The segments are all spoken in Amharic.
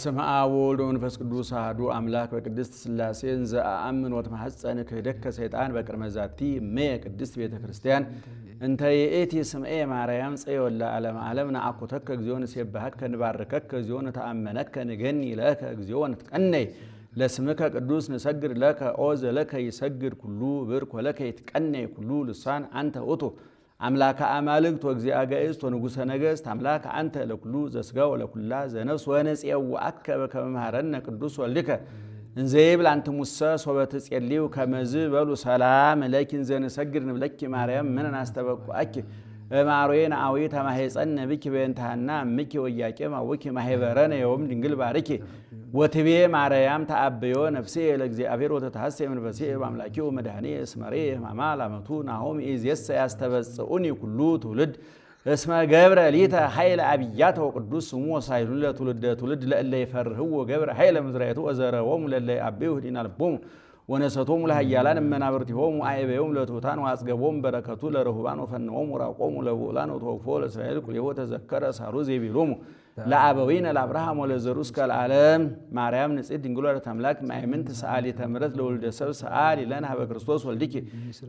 በስመ አብ ወወልድ ወመንፈስ ቅዱስ አሐዱ አምላክ በቅድስት ሥላሴ ዘአአምን ወተማሐፀን ክህደከ ሰይጣን በቅድመ ዛቲ እሜ ቅድስት ቤተ ክርስቲያን እንተ ይእቲ ስምዔ ማርያም ጽዮን ለዓለመ ዓለም ነአኩተከ እግዚኦ ንሴብሐከ ንባርከከ እግዚኦ ነተአመነከ ንገኒ ለከ እግዚኦ ንትቀነይ ለስምከ ቅዱስ ንሰግድ ለከ ኦ ዘለከ ይሰግድ ኩሉ ብርክ ወለከ ይትቀነይ ኩሉ ልሳን አንተ ውእቱ አምላከ አማልክት ወእግዚአ ጋእስት ወንጉሰ ነገሥት አምላከ አንተ ለኩሉ ዘስጋ ወለኩላ ዘነፍስ ወነጽየውአከ በከመ መሐረነ ቅዱስ ወልድከ እንዘ ይብል አንትሙሰ ሶበ ትጼልዩ ከመዝ በሉ ሰላም ለኪ ዘንሰግድ ንብለኪ ማርያም ምንን አስተበቁአኪ ማሮዬን አዊ ተማሄፀን ብኪ በእንተሃና እምኪ ወያቄም አውኪ ማሄበረነ የውም ድንግል ባርኪ ወትቤ ማርያም ተአብዮ ነፍሴ ለእግዚአብሔር ወተታሐሴ መንፈሴ በአምላኪው መድኃኔ እስመሬ ሕማማ ላመቱ ናሆም ኢዝየሰ ያስተበጽኡኒ ኩሉ ትውልድ እስመ ገብረ ሊተ ኃይለ አብያተ ወቅዱስ ስሙ ወሳይሉ ለትውልድ ለእለ ይፈርህዎ ገብረ ኃይለ ምድራይቱ ወዘረዎሙ ለእለ ይአብዩ ህሊና ልቦሙ ወነሰቶሙ ለኃያላን እመናብርቲሆሙ አዕበዮሙ ለትሑታን ወአጽገቦሙ በረከቱ ለርሁባን ወፈነዎሙ ወራቆሙ ለብዑላን ወተወክፎ ለእስራኤል ኩሌሆ ተዘከረ ሳሩ ዘይቤሎሙ ለአበዊነ ለአብርሃም ወለዘሩ እስከ ለዓለም ማርያም ንጽሕት ድንግል ወላዲተ አምላክ ማእምንት ሰአሊተ ምሕረት ለወልደ ሰብ ሰአሊ ለነ ሀበ ክርስቶስ ወልድኪ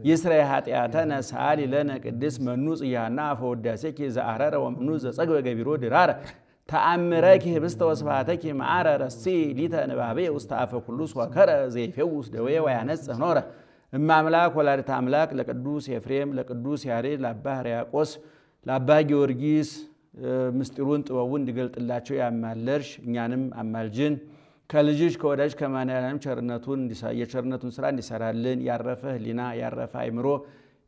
ይስረይ ኃጢአተነ ሰአሊ ለነ ቅድስት መኑ ጽያና አፈ ወዳሴኪ ዘአረረ ወመኑ ዘጸግበ ገቢሮ ድራረ ተአምረኪ ህብስተ ወስብሐተኪ መዓረ ረሲ ሊተ ንባቤ ውስተ አፈ ኩሉ ሶከረ ዘይፌውስ ደዌ ወያነጽህ ኖረ እማምላክ ወላዲተ አምላክ ለቅዱስ ኤፍሬም ለቅዱስ ያሬድ ለአባ ሕርያቆስ ለአባ ጊዮርጊስ ምስጢሩን ጥበቡን እንዲገልጥላቸው ያማለርሽ እኛንም አማልጅን ከልጅሽ ከወዳጅ ከማንያንም ቸርነቱን የቸርነቱን ስራ እንዲሰራልን ያረፈ ህሊና ያረፈ አይምሮ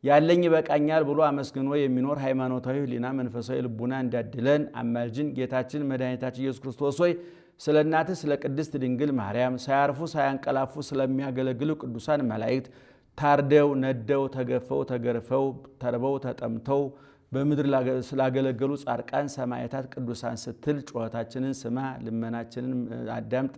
ያለኝ በቃኛል ብሎ አመስግኖ የሚኖር ሃይማኖታዊ ህሊና መንፈሳዊ ልቡና እንዲያድለን አማልጅን ጌታችን መድኃኒታችን ኢየሱስ ክርስቶስ ሆይ ስለ እናትህ ስለ ቅድስት ድንግል ማርያም ሳያርፉ ሳያንቀላፉ ስለሚያገለግሉ ቅዱሳን መላእክት ታርደው ነደው ተገፈው ተገርፈው ተርበው ተጠምተው በምድር ስላገለገሉ ጻድቃን ሰማዕታት ቅዱሳን ስትል ጩኸታችንን ስማ ልመናችንን አዳምጥ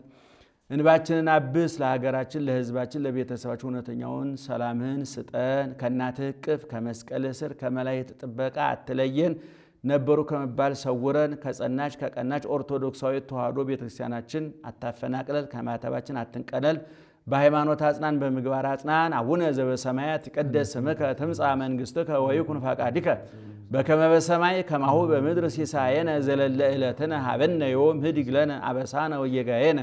እንባችንን አብስ ለሀገራችን ለህዝባችን ለቤተሰባችን እውነተኛውን ሰላምህን ስጠን ከእናትህ እቅፍ ከመስቀልህ ስር ከመላእክት ጥበቃ አትለየን ነበሩ ከመባል ሰውረን ከጸናች ከቀናች ኦርቶዶክሳዊ ተዋሕዶ ቤተክርስቲያናችን አታፈናቅለል ከማተባችን አትንቀለል በሃይማኖት አጽናን በምግባር አጽናን አቡነ ዘበሰማያት ይቀደስ ስምከ ትምጻእ መንግሥትከ ወይኩን ፈቃድከ በከመ በሰማይ ከማሁ በምድር ሲሳየነ ዘለለ ዕለትነ ሀበነ ዮም ህድግ ለነ አበሳነ ወጌጋየነ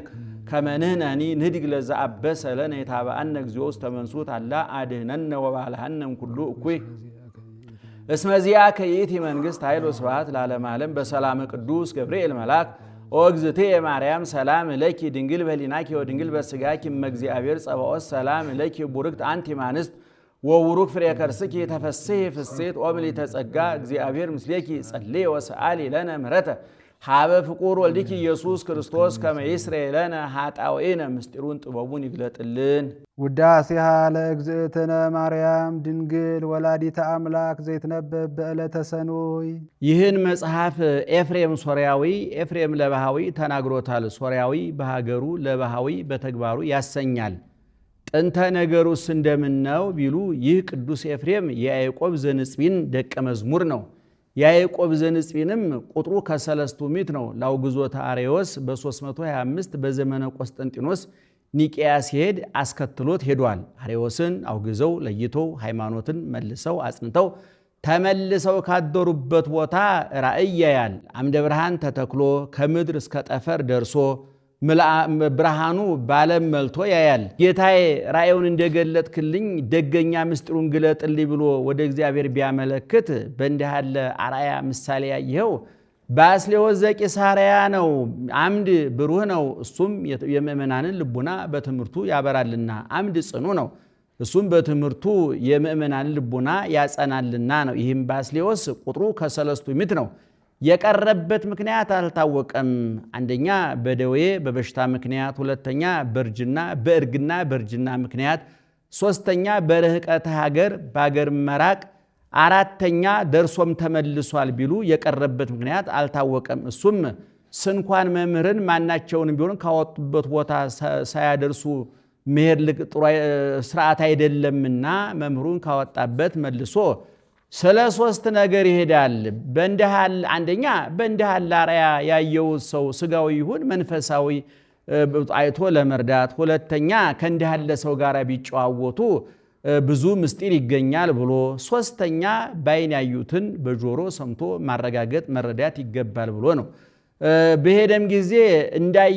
ከመ ንሕነኒ ንህድግ ለዘአበሰ ለነ የታበአነ እግዚኦ ውስተ መንሱት አላ አድኅነነ ወባልሐነ እምኩሉ እኩይ እስመ ዚአከ ይእቲ መንግሥት ኃይል ወስብሐት ለዓለመ ዓለም በሰላመ ቅዱስ ገብርኤል መልአክ ኦ እግዝእትየ ማርያም ሰላም ለኪ ድንግል በኅሊናኪ ወድንግል በሥጋኪ እመ እግዚአብሔር ጸባኦት ሰላም ለኪ ቡርክት አንቲ እምአንስት ወቡሩክ ፍሬ ከርስኪ ተፈሥሒ ፍሥሕት ወምልዕተ ጸጋ እግዚአብሔር ምስሌኪ ጸልዪ ወሰአሊ ለነ ምሕረተ ሀበ ፍቁር ወልድኪ ኢየሱስ ክርስቶስ ከመ ይስረይ ለነ ኃጣውኢነ ምስጢሩን ጥበቡን ይግለጥልን። ውዳሴሃ ለእግዝእትነ ማርያም ድንግል ወላዲተ አምላክ ዘይትነበብ በዕለተ ሰኑይ። ይህን መጽሐፍ ኤፍሬም ሶርያዊ ኤፍሬም ለባሃዊ ተናግሮታል። ሶርያዊ በሀገሩ ለባሃዊ በተግባሩ ያሰኛል። ጥንተ ነገሩስ እንደምነው ቢሉ ይህ ቅዱስ ኤፍሬም የያዕቆብ ዘንጽቢን ደቀ መዝሙር ነው። ያዕቆብ ዘንጽቢንም ቁጥሩ ከሰለስቱ ምዕት ነው። ላውግዞተ አርዮስ በ325 በዘመነ ቆስጠንጢኖስ ኒቂያ ሲሄድ አስከትሎት ሄዷል። አርዮስን አውግዘው ለይተው ሃይማኖትን መልሰው አጽንተው ተመልሰው ካደሩበት ቦታ ራእይ ያያል። አምደ ብርሃን ተተክሎ ከምድር እስከ ጠፈር ደርሶ ብርሃኑ ባለም መልቶ ያያል። ጌታዬ ራእዩን እንደገለጥክልኝ ደገኛ ምስጢሩን ግለጥልኝ ብሎ ወደ እግዚአብሔር ቢያመለክት በእንዲህ ያለ አርአያ ምሳሌ ያየኸው ባስልዮስ ዘቂሳርያ ነው። አምድ ብሩህ ነው፣ እሱም የምእመናንን ልቡና በትምህርቱ ያበራልና። አምድ ጽኑ ነው፣ እሱም በትምህርቱ የምእመናንን ልቡና ያጸናልና ነው። ይህም ባስልዮስ ቁጥሩ ከሰለስቱ ምዕት ነው። የቀረበት ምክንያት አልታወቀም። አንደኛ በደዌ በበሽታ ምክንያት፣ ሁለተኛ በእርግና በእርጅና ምክንያት፣ ሶስተኛ በርህቀተ ሀገር በሀገር መራቅ፣ አራተኛ ደርሶም ተመልሷል ቢሉ የቀረበት ምክንያት አልታወቀም። እሱም ስንኳን መምህርን ማናቸውን ቢሆን ካወጡበት ቦታ ሳያደርሱ መሄድ ጥሩ ስርዓት አይደለምና መምህሩን ካወጣበት መልሶ ስለ ሶስት ነገር ይሄዳል። በእንደሃል አንደኛ በእንደሃል አርአያ ያየው ሰው ስጋዊ ይሁን መንፈሳዊ አይቶ ለመርዳት፣ ሁለተኛ ከእንደሃል ሰው ጋር ቢጨዋወቱ ብዙ ምስጢር ይገኛል ብሎ፣ ሶስተኛ ባይን ያዩትን በጆሮ ሰምቶ ማረጋገጥ መረዳት ይገባል ብሎ ነው። በሄደም ጊዜ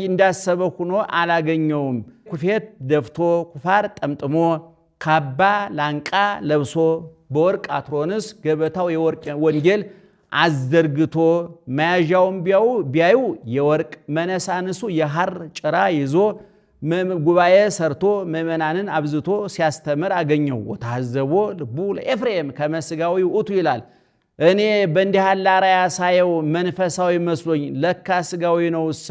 እንዳሰበ ሆኖ አላገኘውም። ኩፌት ደፍቶ ኩፋር ጠምጥሞ ካባ ላንቃ ለብሶ በወርቅ አትሮንስ ገበታው የወርቅ ወንጌል አዘርግቶ መያዣውን ቢያዩ የወርቅ መነሳንሱ የሐር ጭራ ይዞ ጉባኤ ሰርቶ ምእመናንን አብዝቶ ሲያስተምር አገኘው። ወታዘቦ ልቡ ለኤፍሬም ከመስጋዊ ውእቱ ይላል። እኔ በእንዲህ ያለ አርአያ ሳየው መንፈሳዊ መስሎኝ ለካ ስጋዊ ነውሳ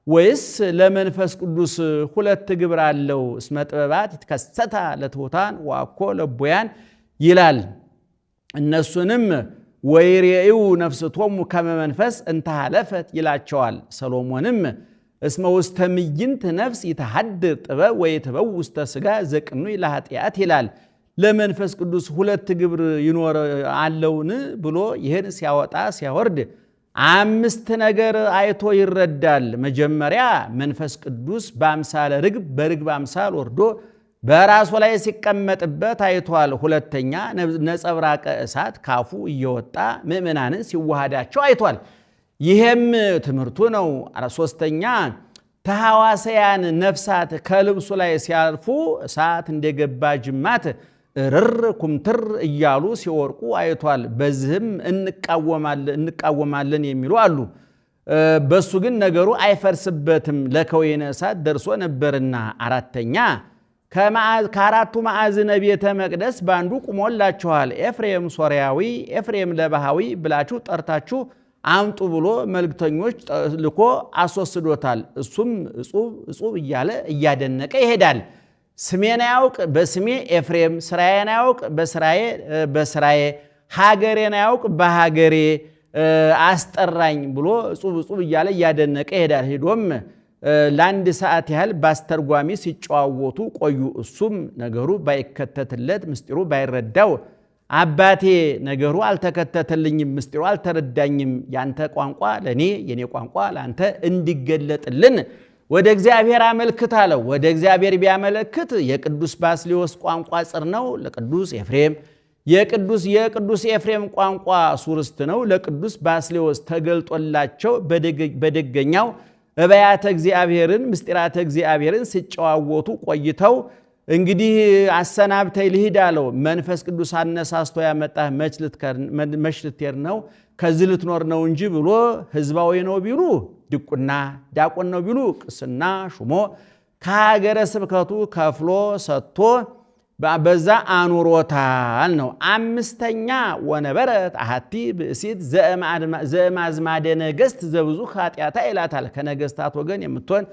ወይስ ለመንፈስ ቅዱስ ሁለት ግብር አለው? እስመ ጥበባት ይትከሰታ ለትሑታን ወአኮ ለቡያን ይላል። እነሱንም ወይሬኡ ነፍስቶሙ ከመ መንፈስ እንተ ሀለፈት ይላቸዋል። ሰሎሞንም እስመ ውስተ ምይንት ነፍስ ይተሐድር ጥበብ ወይትበው ውስተ ሥጋ ዘቅኑይ ለኃጢአት ይላል። ለመንፈስ ቅዱስ ሁለት ግብር ይኖር አለውን ብሎ ይህን ሲያወጣ ሲያወርድ አምስት ነገር አይቶ ይረዳል። መጀመሪያ መንፈስ ቅዱስ በአምሳለ ርግብ በርግብ አምሳል ወርዶ በራሱ ላይ ሲቀመጥበት አይቷል። ሁለተኛ ነጸብራቀ እሳት ካፉ እየወጣ ምእመናንን ሲዋሃዳቸው አይቷል። ይሄም ትምህርቱ ነው። ሶስተኛ ተሐዋስያን ነፍሳት ከልብሱ ላይ ሲያልፉ እሳት እንደገባ ጅማት ርር ኩምትር እያሉ ሲወርቁ አይቷል። በዚህም እንቃወማለን የሚሉ አሉ። በሱ ግን ነገሩ አይፈርስበትም፣ ለከወይነ እሳት ደርሶ ነበርና። አራተኛ ከአራቱ ማዕዝነ ቤተ መቅደስ ባንዱ ቁሞላችኋል። ኤፍሬም ሶርያዊ፣ ኤፍሬም ለባሃዊ ብላችሁ ጠርታችሁ አምጡ ብሎ መልእክተኞች ልኮ አስወስዶታል። እሱም እጹብ እያለ እያደነቀ ይሄዳል። ስሜን ያውቅ በስሜ ኤፍሬም፣ ስራዬን ያውቅ በስራዬ፣ ሀገሬን ያውቅ በሀገሬ አስጠራኝ ብሎ እጹብ እያለ እያደነቀ ይሄዳል። ሄዶም ለአንድ ሰዓት ያህል ባስተርጓሚ ሲጨዋወቱ ቆዩ። እሱም ነገሩ ባይከተትለት ምስጢሩ ባይረዳው አባቴ ነገሩ አልተከተተልኝም፣ ምስጢሩ አልተረዳኝም፣ ያንተ ቋንቋ ለእኔ የኔ ቋንቋ ለአንተ እንዲገለጥልን ወደ እግዚአብሔር አመልክት አለው። ወደ እግዚአብሔር ቢያመለክት የቅዱስ ባስልዮስ ቋንቋ ጽር ነው ለቅዱስ ኤፍሬም፣ የቅዱስ ኤፍሬም ቋንቋ ሱርስት ነው ለቅዱስ ባስልዮስ ተገልጦላቸው በደገኛው እበያተ እግዚአብሔርን ምስጢራተ እግዚአብሔርን ሲጨዋወቱ ቆይተው እንግዲህ አሰናብተይ ልሂድ አለው። መንፈስ ቅዱስ አነሳስቶ ያመጣህ መች ልትሄድ ነው? ከዚህ ልትኖር ነው እንጂ ብሎ ህዝባዊ ነው ቢሉ ድቁና፣ ዲያቆን ነው ቢሉ ቅስና ሹሞ ከሀገረ ስብከቱ ከፍሎ ሰጥቶ በዛ አኑሮታል ነው። አምስተኛ ወነበረት አሐቲ ብእሲት ዘእማዝማደ ነገሥት ዘብዙ ኃጢአታ ይላታል። ከነገሥታት ወገን የምትሆን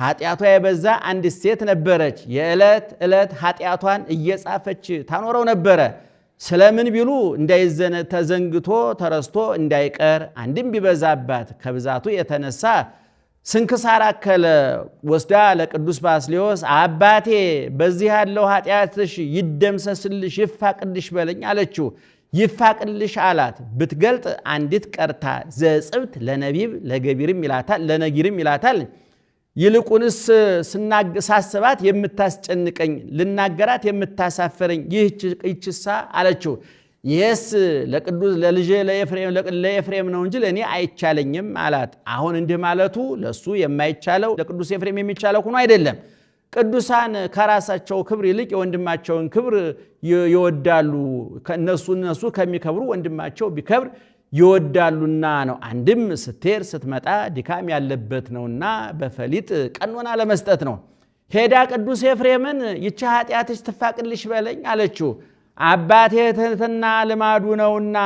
ኃጢአቷ የበዛ አንዲት ሴት ነበረች። የዕለት ዕለት ኃጢአቷን እየጻፈች ታኖረው ነበረ። ስለምን ቢሉ ተዘንግቶ ተረስቶ እንዳይቀር፣ አንድም ቢበዛባት ከብዛቱ የተነሳ ስንክሳር አከለ ወስዳ ለቅዱስ ባስልዮስ አባቴ በዚህ ያለው ኃጢአትሽ ይደምሰስልሽ ይፋቅልሽ በለኝ አለችው። ይፋቅልሽ አላት። ብትገልጥ አንዲት ቀርታ ዘጽብት ለነቢብ ለነጊርም ይላታል። ይልቁንስ ሳስባት የምታስጨንቀኝ ልናገራት የምታሳፈረኝ ይህችሳ አለችው። ይህስ ለቅዱስ ለልጄ ለኤፍሬም ነው እንጂ ለእኔ አይቻለኝም አላት። አሁን እንዲህ ማለቱ ለሱ የማይቻለው ለቅዱስ ኤፍሬም የሚቻለው ሆኖ አይደለም። ቅዱሳን ከራሳቸው ክብር ይልቅ የወንድማቸውን ክብር ይወዳሉ። እነሱ ከሚከብሩ ወንድማቸው ቢከብር ይወዳሉና ነው። አንድም ስትሄድ ስትመጣ ድካም ያለበት ነውና በፈሊጥ ቀኖና ለመስጠት ነው። ሄዳ ቅዱስ ኤፍሬምን ይህች ኃጢአትሽ ትፋቅልሽ በለኝ አለችው። አባቴ ትሕትና ልማዱ ነውና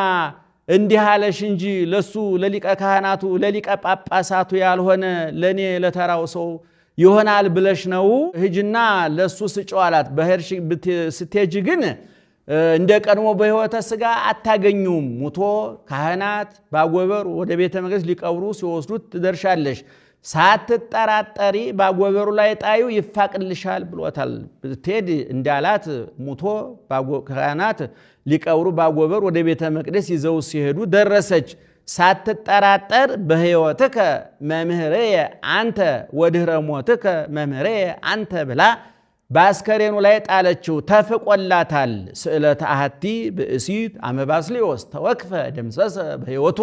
እንዲህ አለሽ እንጂ ለሱ ለሊቀ ካህናቱ ለሊቀ ጳጳሳቱ ያልሆነ ለኔ ለተራው ሰው ይሆናል ብለሽ ነው? ሂጂና ለሱ ስጪው አላት። በሄድሽ ስትሄጂ ግን እንደ ቀድሞ በሕይወተ ሥጋ አታገኙም። ሙቶ ካህናት ባጎበር ወደ ቤተ መቅደስ ሊቀብሩ ሲወስዱት ትደርሻለሽ። ሳትጠራጠሪ ባጎበሩ ላይ ጣዩ ይፋቅልሻል ብሎታል። ብትሄድ እንዳላት ሙቶ ካህናት ሊቀብሩ ባጎበር ወደ ቤተ መቅደስ ይዘው ሲሄዱ ደረሰች። ሳትጠራጠር በሕይወትከ መምህርየ አንተ ወድኅረ ሞትከ መምህርየ አንተ ብላ በአስከሬኑ ላይ ጣለችው። ተፍቆላታል። ስእለተ አሐቲ ብእሲት አመ ባስልዮስ ተወክፈ ደምሰሰ በሕይወቱ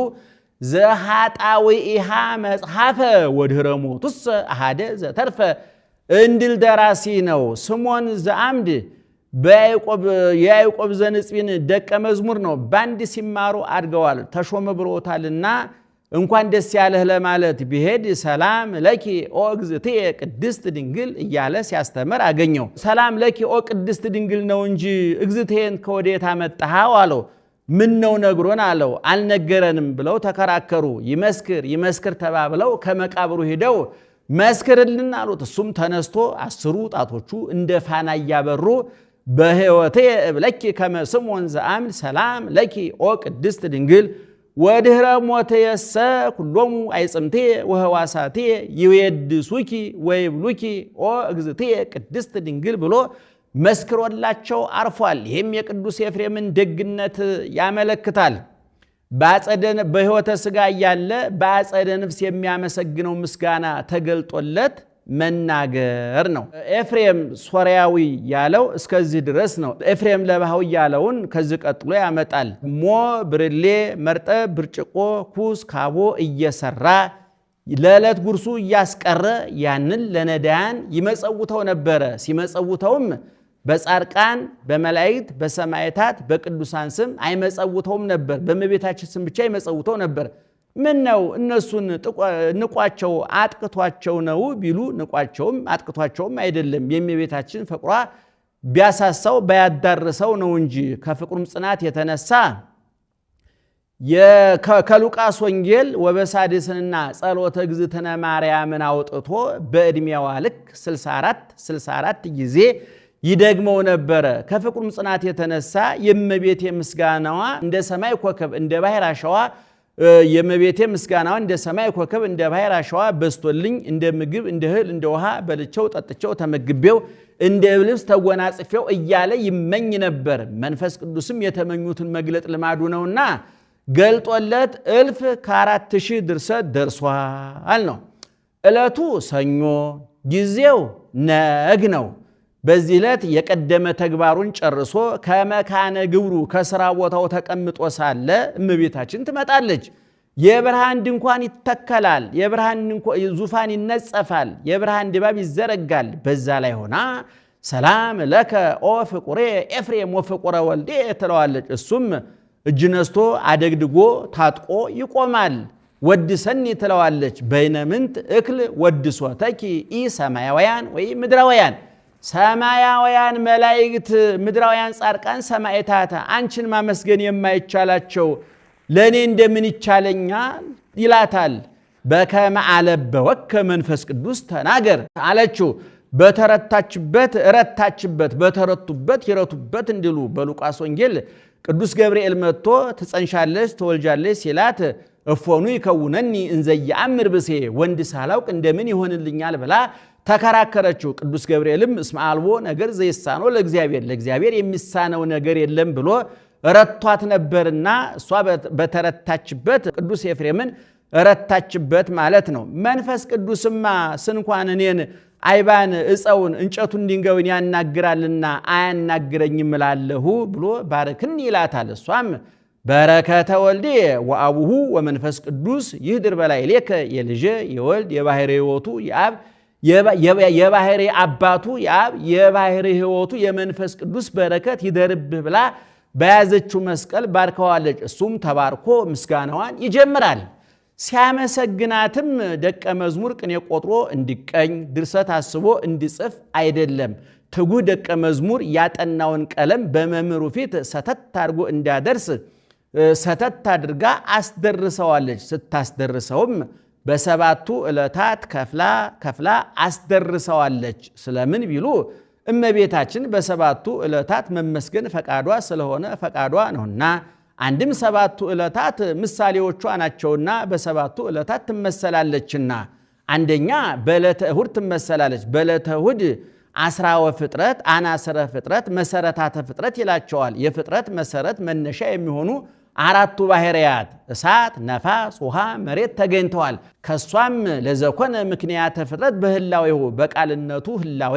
ዘኃጣውኢሃ መጽሐፈ ወድኅረ ሞቱሰ አሐደ ዘተርፈ እንድል ደራሲ ነው። ስምዖን ዘአምድ የያዕቆብ ዘንጽቢን ደቀ መዝሙር ነው። ባንድ ሲማሩ አድገዋል። ተሾመ ብሎታልና እንኳን ደስ ያለህ ለማለት ቢሄድ ሰላም ለኪ ኦ እግዝእትየ ቅድስት ድንግል እያለ ሲያስተምር አገኘው። ሰላም ለኪ ኦ ቅድስት ድንግል ነው እንጂ እግዝእትየን ከወዴት አመጣኸው አለው። ምን ነው ነግሮን አለው። አልነገረንም ብለው ተከራከሩ። ይመስክር ተባብለው ከመቃብሩ ሄደው መስክርልን አሉት። እሱም ተነስቶ 10 ጣቶቹ እንደ ፋና እያበሩ በሕይወቴ እብለኪ ከመ ስምዖን ዘአምድ ሰላም ለኪ ኦ ቅድስት ድንግል ወድኅረ ሞትየሰ ኩሎሙ አይጽምቴ ወህዋሳቴ ይዌድሱኪ ወይብሉኪ ኦ እግዝእትየ ቅድስት ድንግል ብሎ መስክሮላቸው አርፏል። ይህም የቅዱስ ኤፍሬምን ደግነት ያመለክታል። በሕይወተ ሥጋ እያለ በአጸደ ነፍስ የሚያመሰግነው ምስጋና ተገልጦለት መናገር ነው። ኤፍሬም ሶርያዊ ያለው እስከዚህ ድረስ ነው። ኤፍሬም ለባህዊ ያለውን ከዚህ ቀጥሎ ያመጣል። ሞ ብርሌ መርጠብ ብርጭቆ ኩስ ካቦ እየሰራ ለዕለት ጉርሱ እያስቀረ ያንን ለነዳያን ይመጸውተው ነበረ። ሲመጸውተውም በጻድቃን በመላእክት በሰማዕታት በቅዱሳን ስም አይመጸውተውም ነበር። በእመቤታችን ስም ብቻ ይመጸውተው ነበር። ምን ነው እነሱን ንቋቸው አጥቅቷቸው ነው ቢሉ ንቋቸውም አጥቅቷቸውም አይደለም። የእመቤታችን ፍቅሯ ቢያሳሳው ባያዳርሰው ነው እንጂ ከፍቅሩም ጽናት የተነሳ ከሉቃስ ወንጌል ወበሳድስንና ጸሎተ እግዝእትነ ማርያምን አውጥቶ በዕድሜዋ ልክ 64 ጊዜ ይደግመው ነበረ። ከፍቅሩም ጽናት የተነሳ የእመቤቴ ምስጋናዋ እንደ ሰማይ ኮከብ እንደ ባህር አሸዋ የእመቤቴ ምስጋናዋ እንደ ሰማይ ኮከብ እንደ ባህር አሸዋ በስቶልኝ እንደ ምግብ እንደ እህል እንደ ውሃ በልቼው ጠጥቼው ተመግቤው እንደ ልብስ ተጎናጽፌው እያለ ይመኝ ነበር። መንፈስ ቅዱስም የተመኙትን መግለጥ ልማዱ ነውና ገልጦለት 1000 ድርሰት ደርሷል ነው። ዕለቱ ሰኞ ጊዜው ነግ ነው። በዚህ ዕለት የቀደመ ተግባሩን ጨርሶ ከመካነ ግብሩ ከሥራ ቦታው ተቀምጦ ሳለ እመቤታችን ትመጣለች። የብርሃን ድንኳን ይተከላል። የብርሃን ዙፋን ይነጸፋል። የብርሃን ድባብ ይዘረጋል። በዛ ላይ ሆና ሰላም ለከ ኦ ፍቁሬ ኤፍሬም ወፍቁረ ወልዴ ትለዋለች። እሱም እጅ ነስቶ አደግድጎ ታጥቆ ይቆማል። ወድሰኒ ትለዋለች። በይነምንት እክል ወድሶተኪ ኢ ሰማያውያን ወይ ምድራውያን ሰማያውያን መላእክት ምድራውያን ጻድቃን ሰማዕታት አንቺን ማመስገን የማይቻላቸው ለኔ እንደምን ይቻለኛል ይላታል። በከመ አለበወከ መንፈስ ቅዱስ ተናገር አለችው። በተረታችበት ረታችበት፣ በተረቱበት ይረቱበት እንዲሉ በሉቃስ ወንጌል ቅዱስ ገብርኤል መጥቶ ትጸንሻለሽ ትወልጃለሽ ሲላት እፎኑ ይከውነኒ እንዘ ይአምር ብሴ ወንድ ሳላውቅ እንደምን ይሆንልኛል ብላ ተከራከረችው። ቅዱስ ገብርኤልም እስመ አልቦ ነገር ዘይሳነው ለእግዚአብሔር የሚሳነው ነገር የለም ብሎ ረቷት ነበርና እሷ በተረታችበት ቅዱስ ኤፍሬምን ረታችበት ማለት ነው። መንፈስ ቅዱስማ ስንኳን እኔን አይባን እፀውን እንጨቱን ድንጋዩን ያናግራልና አያናግረኝም እላለሁ ብሎ ባረክኒ ይላታል። እሷም በረከተ ወልዴ ወአቡሁ ወመንፈስ ቅዱስ ይህድር በላዕሌከ የልጄ የወልድ የባሕርይ ሕይወቱ የአብ የባሕርይ አባቱ የአብ የባሕርይ ሕይወቱ የመንፈስ ቅዱስ በረከት ይደርብህ ብላ በያዘችው መስቀል ባርከዋለች። እሱም ተባርኮ ምስጋናዋን ይጀምራል። ሲያመሰግናትም ደቀ መዝሙር ቅኔ ቆጥሮ እንዲቀኝ ድርሰት አስቦ እንዲጽፍ አይደለም። ትጉህ ደቀ መዝሙር ያጠናውን ቀለም በመምህሩ ፊት ሰተት አድርጎ እንዲያደርስ ሰተት አድርጋ አስደርሰዋለች። ስታስደርሰውም በሰባቱ ዕለታት ከፍላ አስደርሰዋለች። ስለምን ቢሉ እመቤታችን በሰባቱ ዕለታት መመስገን ፈቃዷ ስለሆነ ፈቃዷ ነውና፣ አንድም ሰባቱ ዕለታት ምሳሌዎቿ ናቸውና በሰባቱ ዕለታት ትመሰላለችና፣ አንደኛ በዕለተ እሁድ ትመሰላለች። በዕለተ እሁድ አስራወ ፍጥረት አናስረ ፍጥረት መሰረታተ ፍጥረት ይላቸዋል። የፍጥረት መሰረት መነሻ የሚሆኑ አራቱ ባህሪያት እሳት፣ ነፋስ፣ ውሃ፣ መሬት ተገኝተዋል። ከሷም ለዘኮነ ምክንያተ ፍጥረት በህላዌሁ በቃልነቱ ህላዌ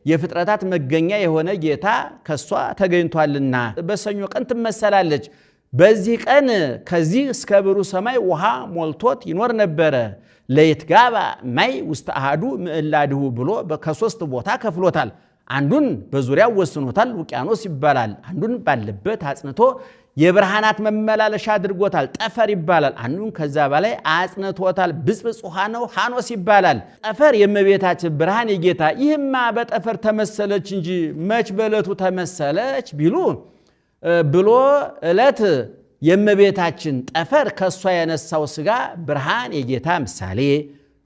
የፍጥረታት መገኛ የሆነ ጌታ ከሷ ተገኝቷልና በሰኞ ቀን ትመሰላለች። በዚህ ቀን ከዚህ እስከ ብሩህ ሰማይ ውሃ ሞልቶት ይኖር ነበረ። ለይትጋባ ማይ ውስተ አሐዱ ምዕላድሁ ብሎ ከሶስት ቦታ ከፍሎታል። አንዱን በዙሪያው ወስኖታል፣ ውቅያኖስ ይባላል። አንዱን ባለበት አጽንቶ የብርሃናት መመላለሻ አድርጎታል፣ ጠፈር ይባላል። አንዱን ከዛ በላይ አጽንቶታል፣ ብጽብጽ ውሃ ነው፣ ሐኖስ ይባላል። ጠፈር የእመቤታችን ብርሃን የጌታ ይህማ በጠፈር ተመሰለች እንጂ መች በዕለቱ ተመሰለች ቢሉ ብሎ ዕለት የእመቤታችን ጠፈር ከሷ የነሳው ሥጋ ብርሃን የጌታ ምሳሌ።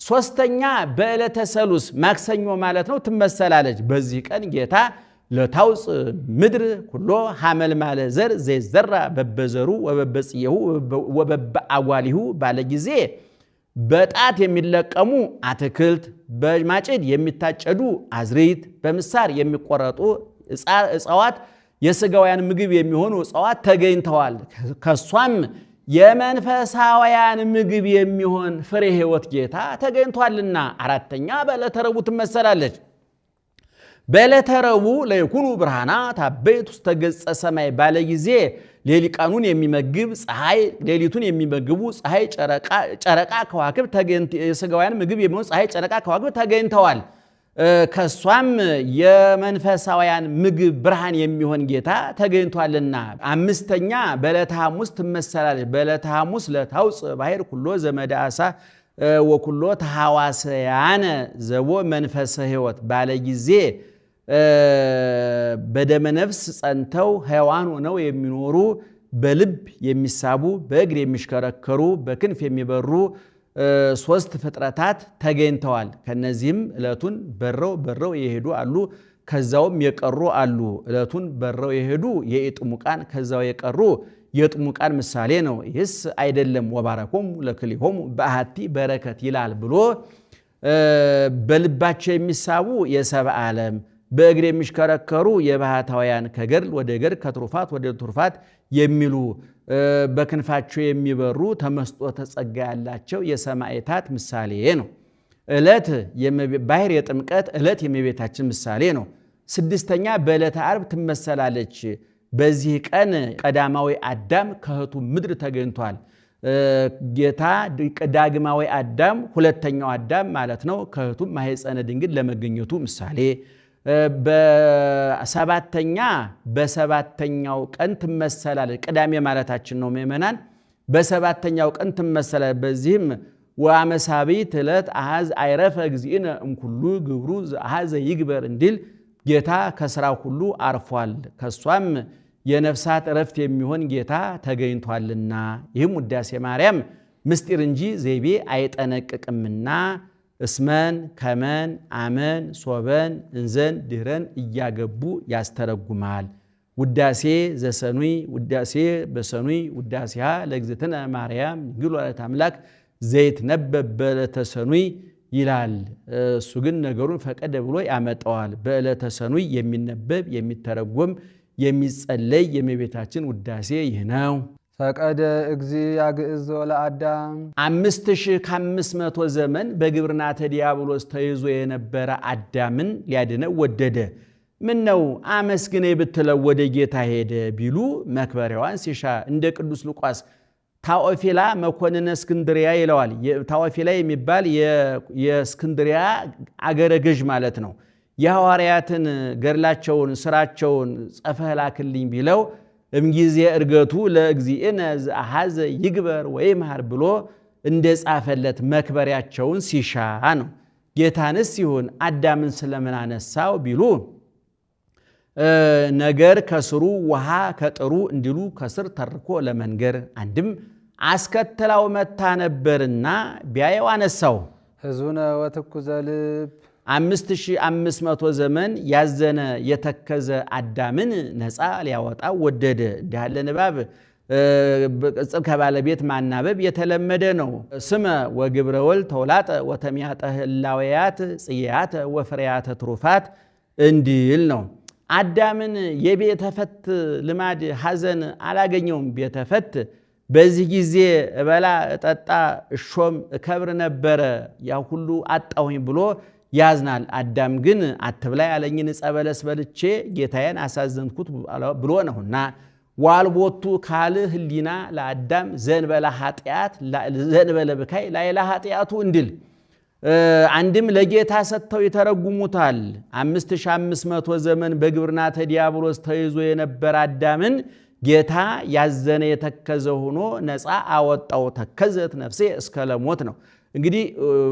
ሶስተኛ በዕለተ ሰሉስ ማክሰኞ ማለት ነው ትመሰላለች። በዚህ ቀን ጌታ ለታውፅ ምድር ኩሎ ሐመልማለ ዘር ዘይዘራ በበዘሩ ወበበጽየሁ ወበበአጓሊሁ ባለ ጊዜ በጣት የሚለቀሙ አትክልት፣ በማጭድ የሚታጨዱ አዝርዕት፣ በምሳር የሚቆረጡ እጽዋት፣ የሥጋውያን ምግብ የሚሆኑ እጽዋት ተገኝተዋል። ከሷም የመንፈሳውያን ምግብ የሚሆን ፍሬ ሕይወት ጌታ ተገኝቷልና። አራተኛ በዕለተ ረቡዕ ትመሰላለች። በዕለተ ረቡዕ ለይኩኑ ብርሃናት አበይት ውስተ ገጸ ሰማይ ባለ ጊዜ ሌሊቃኑን የሚመግብ ፀሐይ፣ ሌሊቱን የሚመግቡ ፀሐይ፣ ጨረቃ፣ ከዋክብት የሥጋውያን ምግብ የሚሆኑ ፀሐይ፣ ጨረቃ፣ ከዋክብት ተገኝተዋል። ከሷም የመንፈሳውያን ምግብ ብርሃን የሚሆን ጌታ ተገኝቷልና። አምስተኛ በዕለተ ሐሙስ ትመሰላለች። በዕለተ ሐሙስ ለታውፅ ባሕር ኩሎ ዘመደ ዓሣ ወኩሎ ተሐዋስያነ ዘቦ መንፈሰ ሕይወት ባለ ጊዜ በደመ ነፍስ ጸንተው ሕያዋን ሆነው የሚኖሩ በልብ የሚሳቡ በእግር የሚሽከረከሩ በክንፍ የሚበሩ ሶስት ፍጥረታት ተገኝተዋል። ከነዚህም ዕለቱን በረው የሄዱ አሉ፣ ከዛውም የቀሩ አሉ። ዕለቱን በረው የሄዱ የኢጥሙቃን ከዛው የቀሩ የጥሙቃን ምሳሌ ነው። ይህስ አይደለም ወባረኮሙ ለክልኤሆሙ በአሐቲ በረከት ይላል ብሎ በልባቸው የሚሳቡ የሰብአ ዓለም በእግር የሚሽከረከሩ የባህታውያን ከገድል ወደ ገድል ከትሩፋት ወደ ትሩፋት የሚሉ በክንፋቸው የሚበሩ ተመስጦ ተጸጋ ያላቸው የሰማዕታት ምሳሌ ነው። ዕለት ባሕር የጥምቀት ዕለት የእመቤታችን ምሳሌ ነው። ስድስተኛ በዕለተ ዓርብ ትመሰላለች። በዚህ ቀን ቀዳማዊ አዳም ከእህቱ ምድር ተገኝቷል። ጌታ ዳግማዊ አዳም ሁለተኛው አዳም ማለት ነው። ከእህቱ ማኅፀነ ድንግል ለመገኘቱ ምሳሌ። በሰባተኛው ቀን ትመሰላለች። ቅዳሜ ማለታችን ነው ምእመናን። በሰባተኛው ቀን ትመሰላለች። በዚህም ወአመሳቢት ዕለት አሐዝ አይረፈ እግዚእነ እምኩሉ ግብሩ ዘአሐዘ ይግበር እንዲል ጌታ ከሥራው ሁሉ አርፏል፣ ከሷም የነፍሳት ዕረፍት የሚሆን ጌታ ተገኝቷልና። ይህም ውዳሴ ማርያም ምስጢር እንጂ ዘይቤ አይጠነቅቅምና እስመን ከመን አመን ሶበን እንዘን ድህረን እያገቡ ያስተረጉማል። ውዳሴ ዘሰኑይ ውዳሴ በሰኑይ ውዳሴሃ ለእግዝእትነ ማርያም ድንግል ወላዲተ አምላክ ዘይትነበብ በዕለተ ሰኑይ ይላል። እሱ ግን ነገሩን ፈቀደ ብሎ ያመጣዋል። በዕለተ ሰኑይ የሚነበብ የሚተረጎም የሚጸለይ የእመቤታችን ውዳሴ ይህ ነው። ፈቀደ እግዚእ ያግዕዞ ለአዳም 5500 ዘመን በግብርናተ ዲያብሎስ ተይዞ የነበረ አዳምን ሊያድነው ወደደ። ምን ነው አመስግነኝ ብትለው ወደ ጌታ ሄደ ቢሉ መክበሪያዋን ሲሻ እንደ ቅዱስ ሉቃስ ታኦፊላ መኮንነ እስክንድሪያ ይለዋል። ታኦፊላ የሚባል የእስክንድሪያ አገረ ገዥ ማለት ነው። የሐዋርያትን ገድላቸውን ስራቸውን ጸፈህ ላክልኝ ቢለው እምጊዜ እርገቱ ለእግዚእነ ዘአሐዘ ይግበር ወይምሃር ብሎ እንደጻፈለት መክበሪያቸውን ሲሻ ነው። ጌታንስ ይሁን አዳምን ስለምን አነሳው ቢሉ ነገር ከስሩ ውሃ ከጥሩ እንዲሉ ከስር ተርኮ ለመንገር አንድም አስከተላው መታ ነበርና ቢያየው አነሳው። ሕዙነ ወትኩዘ ልብ 5500 ዘመን ያዘነ የተከዘ አዳምን ነፃ ሊያወጣ ወደደ። እንዲህ ያለ ንባብ ቅጽል ከባለቤት ማናበብ የተለመደ ነው። ስመ ወግብረ ወልድ ተውላጠ ወተሚያጠ ህላውያት ጽያተ ወፍሬያተ ትሩፋት እንዲል ነው። አዳምን የቤተፈት ልማድ ሐዘን አላገኘውም። ቤተፈት በዚህ ጊዜ እበላ እጠጣ እሾም እከብር ነበረ፣ ያ ሁሉ አጣሁኝ ብሎ ያዝናል። አዳም ግን አትብላ ያለኝን ዕፀ በለስ በልቼ ጌታዬን አሳዘንኩት ብሎ ነውና ዋልቦቱ ካል ህሊና ለአዳም ዘንበለ ኃጢአት ዘንበለ ብካይ ላይላ ኃጢአቱ እንዲል አንድም ለጌታ ሰጥተው ይተረጉሙታል። 5500 ዘመን በግብርናተ ዲያብሎስ ተይዞ የነበረ አዳምን ጌታ ያዘነ የተከዘ ሆኖ ነፃ አወጣው። ተከዘት ነፍሴ እስከ ለሞት ነው። እንግዲህ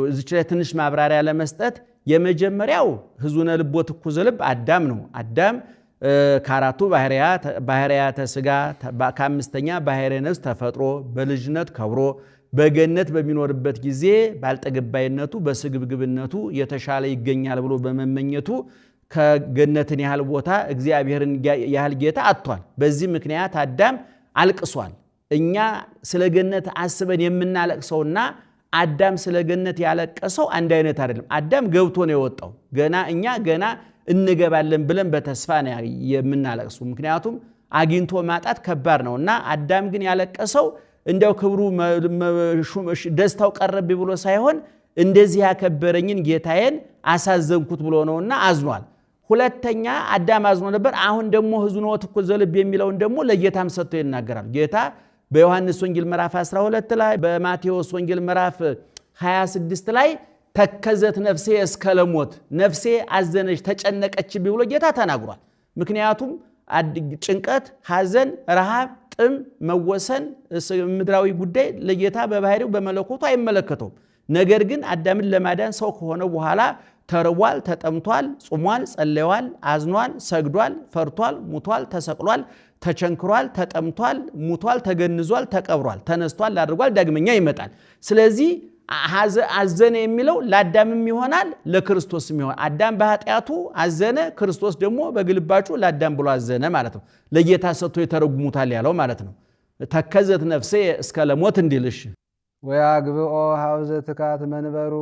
እዚች ላይ ትንሽ ማብራሪያ ለመስጠት የመጀመሪያው ህዙነ ልቦ ትኩዘ ልብ አዳም ነው። አዳም ከአራቱ ባህርያተ ሥጋ ከአምስተኛ ባህርየ ነፍስ ተፈጥሮ በልጅነት ከብሮ በገነት በሚኖርበት ጊዜ ባልጠገባይነቱ በስግብግብነቱ የተሻለ ይገኛል ብሎ በመመኘቱ ከገነትን ያህል ቦታ እግዚአብሔርን ያህል ጌታ አጥቷል። በዚህ ምክንያት አዳም አልቅሷል። እኛ ስለ ገነት አስበን የምናለቅሰውና አዳም ስለ ገነት ያለቀሰው አንድ አይነት አይደለም። አዳም ገብቶ ነው የወጣው። እኛ ገና እንገባለን ብለን በተስፋ ነው የምናለቅሰው። ምክንያቱም አግኝቶ ማጣት ከባድ ነውና አዳም ግን ያለቀሰው እንደው ክብሩ ደስታው ቀረብ ብሎ ሳይሆን እንደዚህ ያከበረኝን ጌታዬን አሳዘንኩት ብሎ ነውና አዝኗል። ሁለተኛ አዳም አዝኖ ነበር። አሁን ደግሞ ህዙነ ወትኩዘ ልብ የሚለውን ደግሞ ለጌታም ሰጥቶ ይናገራል። ጌታ በዮሐንስ ወንጌል ምዕራፍ 12 ላይ በማቴዎስ ወንጌል ምዕራፍ 26 ላይ ተከዘት ነፍሴ እስከ ለሞት ነፍሴ አዘነች ተጨነቀች ብሎ ጌታ ተናግሯል። ምክንያቱም ጭንቀት፣ ሐዘን፣ ረሃብ፣ ጥም፣ መወሰን ምድራዊ ጉዳይ ለጌታ በባህሪው በመለኮቱ አይመለከተውም። ነገር ግን አዳምን ለማዳን ሰው ከሆነ በኋላ ተርቧል፣ ተጠምቷል፣ ጾሟል፣ ጸልዮአል፣ አዝኗል፣ ሰግዷል፣ ፈርቷል፣ ሙቷል፣ ተሰቅሏል፣ ተቸንክሯል፣ ተጠምቷል፣ ሙቷል፣ ተገንዟል፣ ተቀብሯል፣ ተነስቷል፣ አድርጓል፣ ዳግመኛ ይመጣል። ስለዚህ አዘነ የሚለው ለአዳምም ይሆናል ለክርስቶስም ይሆናል። አዳም በኃጢአቱ አዘነ፣ ክርስቶስ ደግሞ በግልባጩ ለአዳም ብሎ አዘነ ማለት ነው። ለጌታ ሰጥቶ የተረጉሙታል ያለው ማለት ነው። ተከዘት ነፍሴ እስከ ለሞት እንዲልሽ ወያግብኦ ሐውዘ ትካት መንበሩ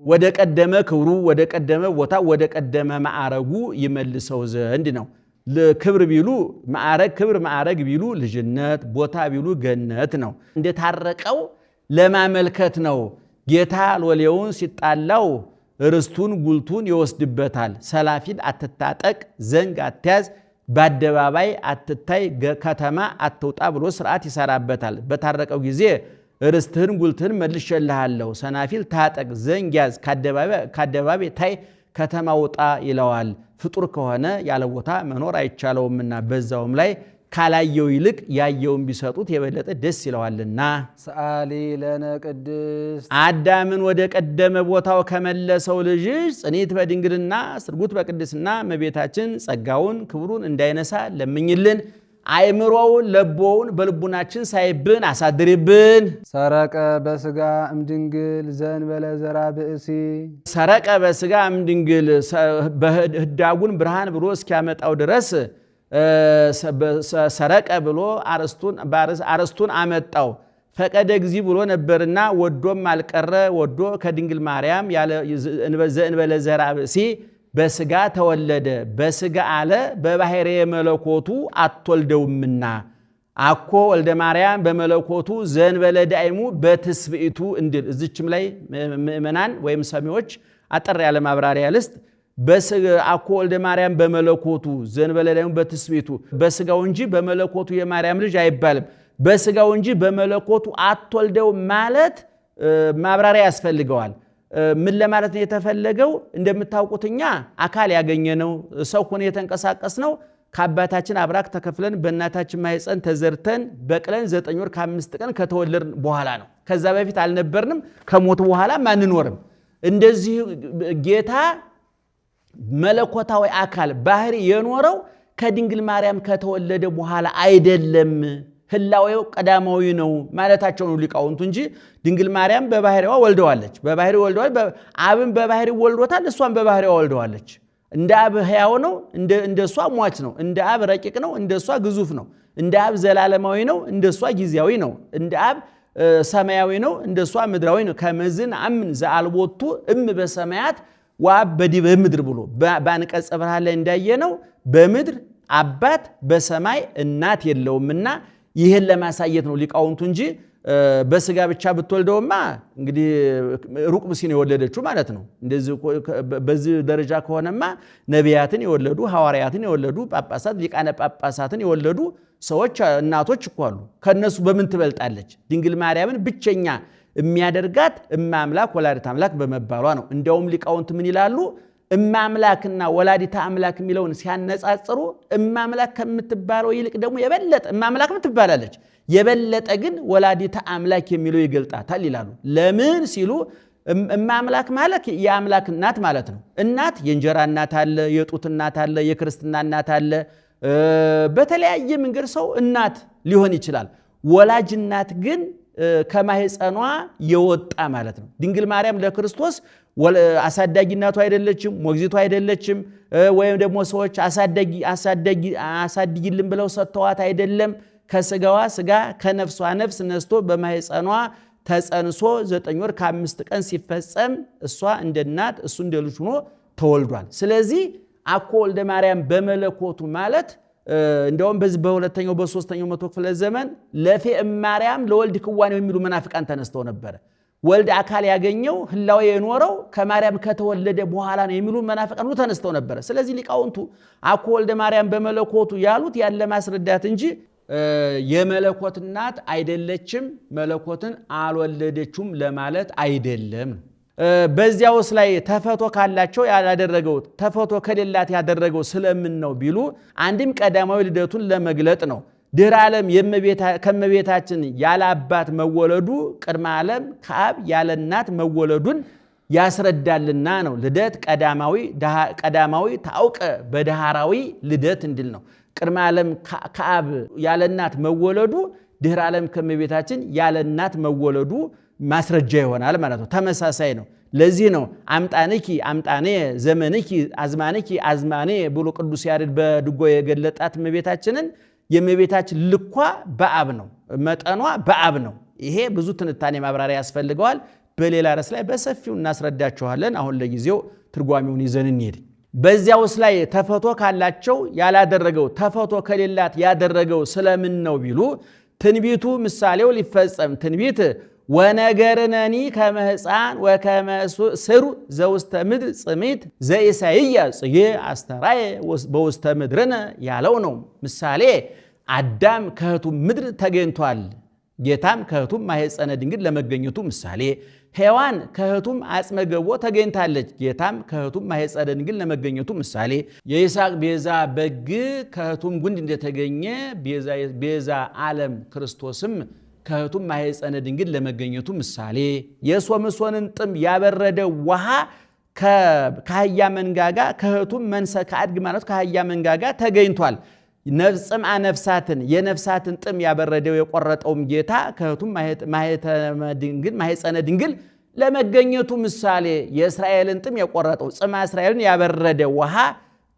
ወደ ቀደመ ክብሩ ወደ ቀደመ ቦታ ወደ ቀደመ ማዕረጉ ይመልሰው ዘንድ ነው። ለክብር ቢሉ ማዕረግ ክብር ማዕረግ ቢሉ ልጅነት ቦታ ቢሉ ገነት ነው። እንደታረቀው ለማመልከት ነው። ጌታ ሎሌውን ሲጣላው ርስቱን ጉልቱን ይወስድበታል። ሰላፊን አትታጠቅ፣ ዘንግ አትያዝ፣ በአደባባይ አትታይ፣ ከተማ አትውጣ ብሎ ስርዓት ይሰራበታል። በታረቀው ጊዜ ርስትህን ጉልትህን መልሼልሃለሁ፣ ሰናፊል ታጠቅ፣ ዘንግ ያዝ፣ ከአደባባይ ታይ፣ ከተማ ውጣ ይለዋል። ፍጡር ከሆነ ያለ ቦታ መኖር አይቻለውምና በዛውም ላይ ካላየው ይልቅ ያየውን ቢሰጡት የበለጠ ደስ ይለዋልና ሰአሊ ለነ ቅድስት አዳምን ወደ ቀደመ ቦታው ከመለሰው ልጅሽ ጽኒት በድንግልና ስርጉት በቅድስና እመቤታችን ጸጋውን ክብሩን እንዳይነሳ ለምኝልን። አይምሮውን ለቦውን በልቡናችን ሳይብን አሳድሪብን። ሰረቀ በስጋ እምድንግል ዘእንበለ ዘራ ብእሲ ሰረቀ በስጋ እምድንግል በህዳጉን ብርሃን ብሎ እስኪያመጣው ድረስ ሰረቀ ብሎ አርስቱን አመጣው። ፈቀደ እግዚእ ብሎ ነበርና ወዶም አልቀረ ወዶ ከድንግል ማርያም ዘእንበለ ዘራ ብእሲ በስጋ ተወለደ። በስጋ አለ በባህርየ መለኮቱ አትወልደውምና አኮ ወልደ ማርያም በመለኮቱ ዘእንበለ ዳይሙ በትስብእቱ እንድል እዚችም ላይ ምእመናን ወይም ሰሚዎች አጠር ያለ ማብራሪያ ልስጥ። አኮ ወልደ ማርያም በመለኮቱ ዘእንበለ ዳይሙ በትስብእቱ በስጋው እንጂ በመለኮቱ የማርያም ልጅ አይባልም። በስጋው እንጂ በመለኮቱ አትወልደው ማለት ማብራሪያ ያስፈልገዋል። ምን ለማለት ነው የተፈለገው? እንደምታውቁትኛ አካል ያገኘነው ሰው ሆነ የተንቀሳቀስ ነው ከአባታችን አብራክ ተከፍለን በእናታችን ማህፀን ተዘርተን በቅለን 9 ወር ከ5 ቀን ከተወለድን በኋላ ነው። ከዛ በፊት አልነበርንም፣ ከሞት በኋላ ማንኖርም። እንደዚህ ጌታ መለኮታዊ አካል ባህሪ የኖረው ከድንግል ማርያም ከተወለደ በኋላ አይደለም። ህላዌው ቀዳማዊ ነው ማለታቸው ነው ሊቃውንቱ እንጂ ድንግል ማርያም በባህሪዋ ወልደዋለች። በባህሪው ወልደዋል። አብን በባህሪው ወልዶታል፣ እሷን በባህሪዋ ወልደዋለች። እንደ አብ ሕያው ነው፣ እንደሷ ሟች ነው። እንደ አብ ረቂቅ ነው፣ እንደሷ ግዙፍ ነው። እንደ አብ ዘላለማዊ ነው፣ እንደሷ ጊዜያዊ ነው። እንደ አብ ሰማያዊ ነው፣ እንደሷ ምድራዊ ነው። ከመዝን አምን ዘአልቦቱ በሰማያት ወአብ በዲበ ምድር ብሎ በአንቀጸ ብርሃን ላይ እንዳየነው በምድር አባት በሰማይ እናት የለውምና ይህን ለማሳየት ነው ሊቃውንቱ እንጂ በስጋ ብቻ ብትወልደውማ እንግዲህ ሩቅ ብሲን የወለደችው ማለት ነው። እንደዚህ በዚህ ደረጃ ከሆነማ ነቢያትን የወለዱ ሐዋርያትን የወለዱ ጳጳሳት ሊቃነ ጳጳሳትን የወለዱ ሰዎች እናቶች እኮ አሉ። ከነሱ በምን ትበልጣለች? ድንግል ማርያምን ብቸኛ የሚያደርጋት እማምላክ ወላዲተ አምላክ በመባሏ ነው። እንዲያውም ሊቃውንት ምን ይላሉ? እማምላክና ወላዲተ አምላክ የሚለውን ሲያነጻጽሩ እማምላክ ከምትባለው ይልቅ ደግሞ የበለጠ እማምላክ ምትባላለች፣ የበለጠ ግን ወላዲተ አምላክ የሚለው ይገልጣታል ይላሉ። ለምን ሲሉ እማምላክ ማለት የአምላክ እናት ማለት ነው። እናት የእንጀራ እናት አለ፣ የጡት እናት አለ፣ የክርስትና እናት አለ። በተለያየ መንገድ ሰው እናት ሊሆን ይችላል። ወላጅ እናት ግን ከማህፀኗ የወጣ ማለት ነው። ድንግል ማርያም ለክርስቶስ አሳዳጊ እናቱ አይደለችም፣ ሞግዚቱ አይደለችም፣ ወይም ደግሞ ሰዎች አሳድጊልን ብለው ሰጥተዋት አይደለም። ከስጋዋ ስጋ ከነፍሷ ነፍስ ነስቶ በማህፀኗ ተጸንሶ 9 ወር ከ5 ቀን ሲፈጸም እሷ እንደ እናት እሱ እንደ ልጅ ሆኖ ተወልዷል። ስለዚህ አኮ ወልደ ማርያም በመለኮቱ ማለት እንደውም በዚህ በሁለተኛው በሶስተኛው መቶ ክፍለ ዘመን ለፌ ማርያም ለወልድ ክዋኔው የሚሉ መናፍቃን ተነስተው ነበር። ወልድ አካል ያገኘው ህላው የኖረው ከማርያም ከተወለደ በኋላ ነው የሚሉ መናፍቃን ተነስተው ነበር። ስለዚህ ሊቃውንቱ አኮ ወልደ ማርያም በመለኮቱ ያሉት ያለ ማስረዳት እንጂ የመለኮት እናት አይደለችም፣ መለኮትን አልወለደችም ለማለት አይደለም። በዚያውስ ላይ ተፈቶ ካላቸው ያላደረገው ተፈቶ ከሌላት ያደረገው ስለምን ነው ቢሉ አንድም ቀዳማዊ ልደቱን ለመግለጥ ነው። ድህረ ዓለም ከመቤታችን ያለ አባት መወለዱ ቅድመ ዓለም ከአብ ያለ እናት መወለዱን ያስረዳልና ነው። ልደት ቀዳማዊ ታውቀ በዳህራዊ ልደት እንድል ነው። ቅድመ ዓለም ከአብ ያለ እናት መወለዱ ድህረ ዓለም ከመቤታችን ያለ እናት መወለዱ ማስረጃ ይሆናል ማለት ነው። ተመሳሳይ ነው። ለዚህ ነው አምጣንኪ አምጣኔ ዘመንኪ አዝማንኪ አዝማኔ ብሎ ቅዱስ ያሬድ በድጓ የገለጣት እመቤታችንን የእመቤታችን ልኳ በአብ ነው፣ መጠኗ በአብ ነው። ይሄ ብዙ ትንታኔ ማብራሪያ ያስፈልገዋል። በሌላ ርዕስ ላይ በሰፊው እናስረዳችኋለን። አሁን ለጊዜው ትርጓሜውን ይዘን እንሄድ። በዚያውስ ላይ ተፈቶ ካላቸው ያላደረገው ተፈቶ ከሌላት ያደረገው ስለምን ነው ቢሉ ትንቢቱ ምሳሌው ሊፈጸም ትንቢት ወነገርነኒ ከመህፃን ወከመስሩ ዘውስተ ምድር ጽሚት ዘኢሳይያስ ጽጌ አስተራየ በውስተ ምድርነ ያለው ነው። ምሳሌ አዳም ከእህቱ ምድር ተገኝቷል፣ ጌታም ከእህቱም ማኅፀነ ድንግል ለመገኘቱ ምሳሌ። ሔዋን ከእህቱም አጽመ ገቦ ተገኝታለች፣ ጌታም ከእህቱም ማኅፀነ ድንግል ለመገኘቱ ምሳሌ። የይስሐቅ ቤዛ በግ ከእህቱም ጉንድ እንደተገኘ ቤዛ ዓለም ክርስቶስም ከእህቱም ማኅፀነ ድንግል ለመገኘቱ ምሳሌ። የሶምሶንን ጥም ያበረደ ውሃ ከአህያ መንጋጋ ከእህቱም ከአድግ ማለት ከአህያ መንጋጋ ተገኝቷል። ጽምአ ነፍሳትን የነፍሳትን ጥም ያበረደው የቆረጠውም ጌታ ከእህቱም ማኅፀነ ድንግል ለመገኘቱ ምሳሌ። የእስራኤልን ጥም የቆረጠው ጽምአ እስራኤልን ያበረደ ውሃ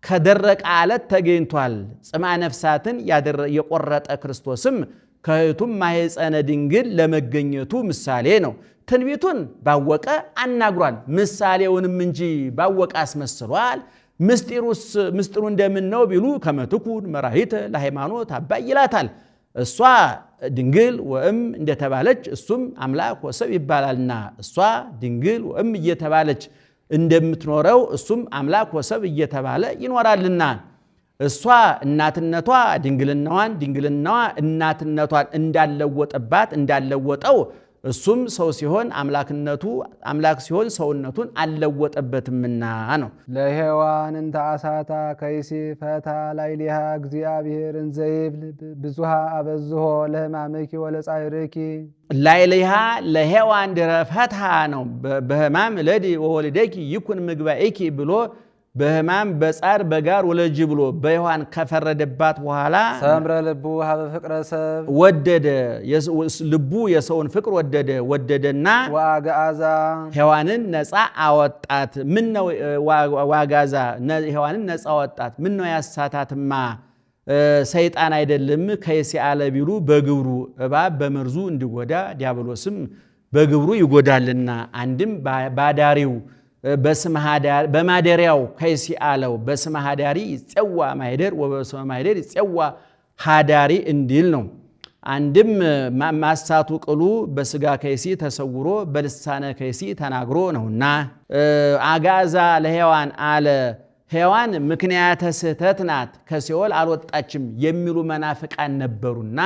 ከደረቀ አለት ተገኝቷል። ጽምአ ነፍሳትን የቆረጠ ክርስቶስም ከእህቱም ማኅፀነ ድንግል ለመገኘቱ ምሳሌ ነው። ትንቢቱን ባወቀ አናግሯል፣ ምሳሌውንም እንጂ ባወቀ አስመስሏል። ምስጢሩ እንደምን ነው ቢሉ ከመትኩን መራሂተ ለሃይማኖት አባይ ይላታል። እሷ ድንግል ወእም እንደተባለች እሱም አምላክ ወሰብ ይባላልና እሷ ድንግል ወእም እየተባለች እንደምትኖረው እሱም አምላክ ወሰብ እየተባለ ይኖራልና እሷ እናትነቷ ድንግልናዋ እናትነቷን እንዳለወጠባት እንዳለወጠው እሱም ሰው ሲሆን አምላክነቱ አምላክ ሲሆን ሰውነቱን አልለወጠበትምና ነው። ለሔዋን እንተ አሳታ ከይሲ ፈታ ላዕሌሃ እግዚአብሔር እንዘይብል ብዙሃ አበዝሖ ለሕማምኪ ወለጻዕርኪ ላዕሌሃ ለሔዋን ድረ ፈትሐ ነው። በሕማም ለዲ ወወልደኪ ይኩን ምግባኤኪ ብሎ በህማም በጻር በጋር ወለጅ ብሎ በዮሐን ከፈረደባት በኋላ ሰምረ ልቡ ሀበ ፍቅረ ሰብ ወደደ ልቡ የሰውን ፍቅር ወደደና ወአግዓዛ ሔዋንን ነፃ አወጣት። ምን ነው ዋጋዛ ሔዋንን ነፃ አወጣት? ምን ነው ያሳታትማ ሰይጣን አይደለም ከይሲ አለ ቢሉ በግብሩ እባብ በመርዙ እንዲጎዳ ዲያብሎስም በግብሩ ይጎዳልና አንድም ባዳሪው በማደሪያው ከይሲ አለው በስመ ሀዳሪ ይጸዋ ማይደር ወበስመ ማይደር ይጸዋ ሀዳሪ እንዲል ነው። አንድም ማሳቱ ቅሉ በስጋ ከይሲ ተሰውሮ በልሳነ ከይሲ ተናግሮ ነውና አጋዛ ለሔዋን አለ ሔዋን ምክንያተ ስህተት ናት ከሲኦል አልወጣችም የሚሉ መናፍቃን ነበሩና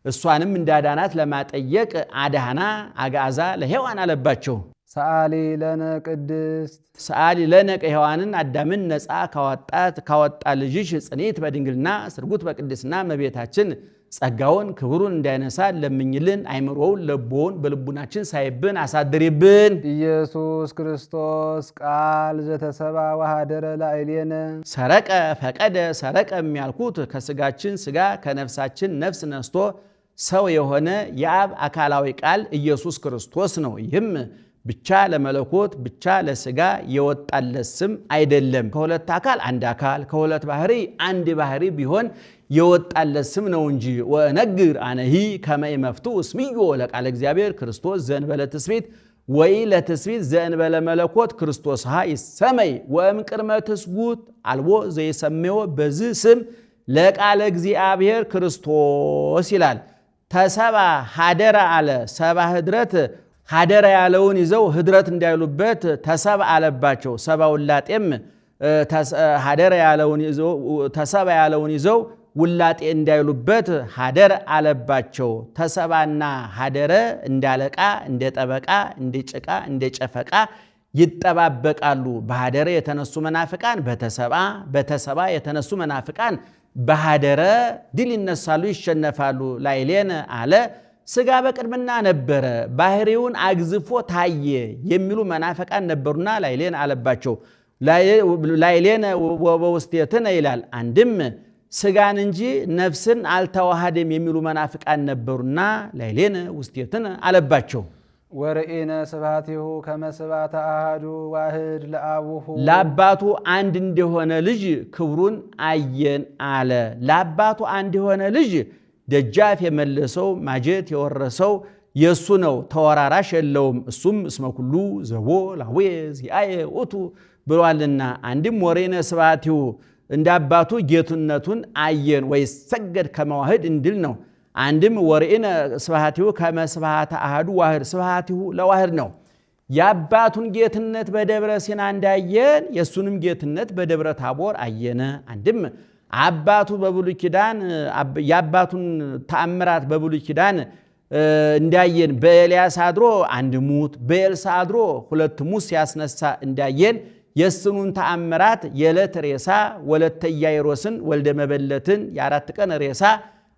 እሷንም እንዳዳናት ለማጠየቅ አዳህና አጋዛ ለሔዋን አለባቸው። ሰአሊ ለነ ቅድስት ሰአሊ ለነ ሔዋንን አዳምን ነፃ ካወጣ ልጅሽ ጽኔት በድንግልና ስርጉት በቅድስና እመቤታችን ጸጋውን ክብሩን እንዳይነሳ ለምኝልን። አይምሮውን ለቦውን በልቡናችን ሳይብን አሳድሪብን። ኢየሱስ ክርስቶስ ቃል ዘተሰባ ወሃደረ ላዕሌነ ሰረቀ ፈቀደ ሰረቀ የሚያልኩት ከስጋችን ስጋ ከነፍሳችን ነፍስ ነስቶ ሰው የሆነ የአብ አካላዊ ቃል ኢየሱስ ክርስቶስ ነው። ይህም ብቻ ለመለኮት ብቻ ለስጋ የወጣለት ስም አይደለም። ከሁለት አካል አንድ አካል ከሁለት ባህሪ አንድ ባህሪ ቢሆን የወጣለት ስም ነው እንጂ ወነግር አነሂ ከመይ መፍቱ እስምዮ ለቃለ እግዚአብሔር ክርስቶስ ዘእንበለ ትስብእት ወይ ለትስብእት ዘእንበለ መለኮት ክርስቶስ ሀ ይሰመይ ወእምቅድመ ትስጉት አልቦ ዘይሰመዮ በዚህ ስም ለቃለ እግዚአብሔር ክርስቶስ ይላል። ተሰባ ሀደረ አለ ሰባ ህድረት ሀደረ ያለውን ይዘው ህድረት እንዳይሉበት ተሰባ አለባቸው። ሰባ ውላጤም ሀደረ ያለውን ይዘው ተሰባ ያለውን ይዘው ውላጤ እንዳይሉበት ሀደረ አለባቸው። ተሰባና ሀደረ እንዳለቃ እንደ ጠበቃ እንደ ጭቃ እንደ ጨፈቃ ይጠባበቃሉ። በሀደረ የተነሱ መናፍቃን በተሰባ የተነሱ መናፍቃን በሀደረ ድል ይነሳሉ ይሸነፋሉ። ላዕሌነ አለ ስጋ በቅድምና ነበረ ባህሪውን አግዝፎ ታየ የሚሉ መናፍቃን ነበሩና ላዕሌነ አለባቸው። ላዕሌነ ወበውስቴትነ ይላል። አንድም ስጋን እንጂ ነፍስን አልተዋሃደም የሚሉ መናፍቃን ነበሩና ላዕሌነ ውስቴትነ አለባቸው። ወርኢነ ስብሐቲሁ ከመ ስብሐተ አሐዱ ዋሕድ ለአቡሁ ለአባቱ አንድ እንደሆነ ልጅ ክብሩን አየን አለ። ለአባቱ አንድ የሆነ ልጅ ደጃፍ የመለሰው ማጀት የወረሰው የሱ ነው፣ ተወራራሽ የለውም። እሱም እስመ ኩሉ ዘቦ ላዌ ዚአየ ውእቱ ብሏልና። አንድም ወርኢነ ስብሐቲሁ እንደ አባቱ ጌትነቱን አየን ወይ ሰገድ ከመዋህድ እንድል ነው። አንድም ወርኢነ ስብሐቲሁ ከመ ስብሐተ አሐዱ ዋሕድ ስብሐቲሁ ለዋሕድ ነው። የአባቱን ጌትነት በደብረ ሲና እንዳየን የሱንም ጌትነት በደብረ ታቦር አየነ። አንድም አባቱ በብሉይ ኪዳን የአባቱን ተአምራት በብሉይ ኪዳን እንዳየን በኤልያስ አድሮ አንድ ሙት በኤልሳ አድሮ ሁለት ሙት ሲያስነሳ እንዳየን የስኑን ተአምራት የዕለት ሬሳ ወለተ ኢያይሮስን ወልደ መበለትን የአራት ቀን ሬሳ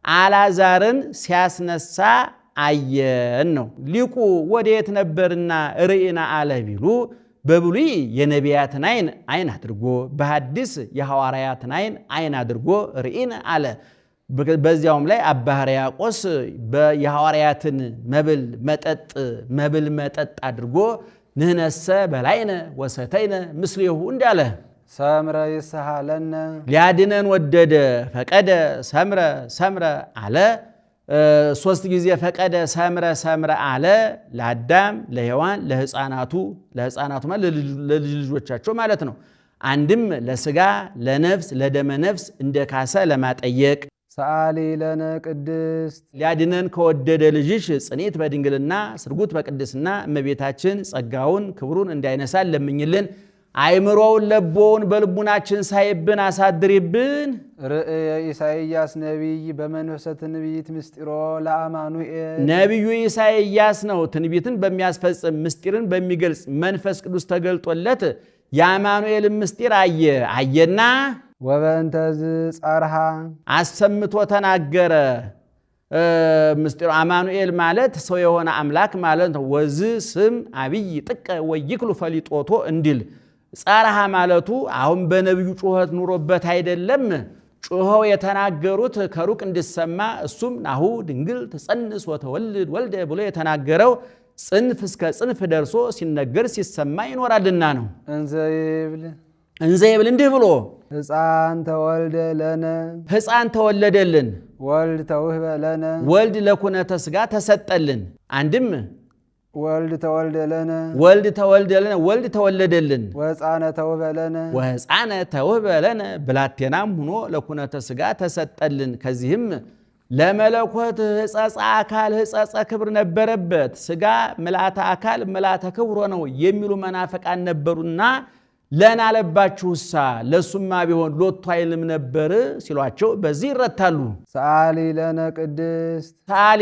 አልዓዛርን ሲያስነሳ አየን ነው። ሊቁ ወዴት ነበርና ርኢና አለ ቢሉ በብሉይ የነቢያትን አይን አድርጎ በሐዲስ የሐዋርያትን አይን አድርጎ ርኢና አለ። በዚያውም ላይ አባ ሕርያቆስ የሐዋርያትን መብል መጠጥ አድርጎ ንህነሰ በላይነ ወሰተይነ ምስሌሁ እንዳለ ሰምረ ይስሐለነ ሊያድነን ወደደ ፈቀደ ሰምረ አለ። ሶስት ጊዜ ፈቀደ ሰምረ አለ። ለአዳም ለሔዋን ለሕፃናቱ ማለት ለልጅ ልጆቻቸው ማለት ነው። አንድም ለስጋ ለነፍስ ለደመ ነፍስ እንደ ካሰ ለማጠየቅ ሰአሊ ለነ ቅድስት ሊያድነን ከወደደ ልጅሽ ጽኔት በድንግልና ስርጉት በቅድስና እመቤታችን ጸጋውን ክብሩን እንዳይነሳን ለምኝልን። አይምሮውን ለቦውን በልቡናችን ሳይብን አሳድሪብን። ርእየ ኢሳይያስ ነቢይ በመንፈሰ ትንቢት ምስጢሮ ለአማኑኤል ነቢዩ ኢሳይያስ ነው ትንቢትን በሚያስፈጽም ምስጢርን በሚገልጽ መንፈስ ቅዱስ ተገልጦለት የአማኑኤልን ምስጢር አየና ወበእንተዝ ጻርሃ አሰምቶ ተናገረ። ምስጢሩ አማኑኤል ማለት ሰው የሆነ አምላክ ማለት ነው። ወዝ ስም አብይ ጥቀ ወይክሉ ፈሊጦቶ እንዲል ጸርሃ ማለቱ አሁን በነብዩ ጩኸት ኑሮበት አይደለም ጩኸው የተናገሩት ከሩቅ እንዲሰማ እሱም ናሁ ድንግል ትጸንስ ወተወልድ ወልደ ብሎ የተናገረው ጽንፍ እስከ ጽንፍ ደርሶ ሲነገር ሲሰማ ይኖራልና ነው እንዘ ይብል እንዲህ ብሎ ሕፃን ተወልደ ለነ ሕፃን ተወለደልን ወልድ ተውህበ ለነ ወልድ ለኩነተ ሥጋ ተሰጠልን አንድም ወልድ ተወልደ ለነ ወልድ ተወልደ ለነ ወልድ ተወለደልን ወሕፃነ ተውህበ ለነ ወሕፃነ ተውህበ ለነ ብላቴናም ሆኖ ለኩነተ ሥጋ ተሰጠልን ከዚህም ለመለኮት ሕጸጸ አካል ሕጸጸ ክብር ነበረበት ሥጋ ምልአተ አካል ምልአተ ክብር ነው የሚሉ መናፍቃን ነበሩና ለናለባችሁሳ ለሱማ ቢሆን ሎቱ አይልም ነበር ሲሏቸው በዚህ ይረታሉ ሰአሊ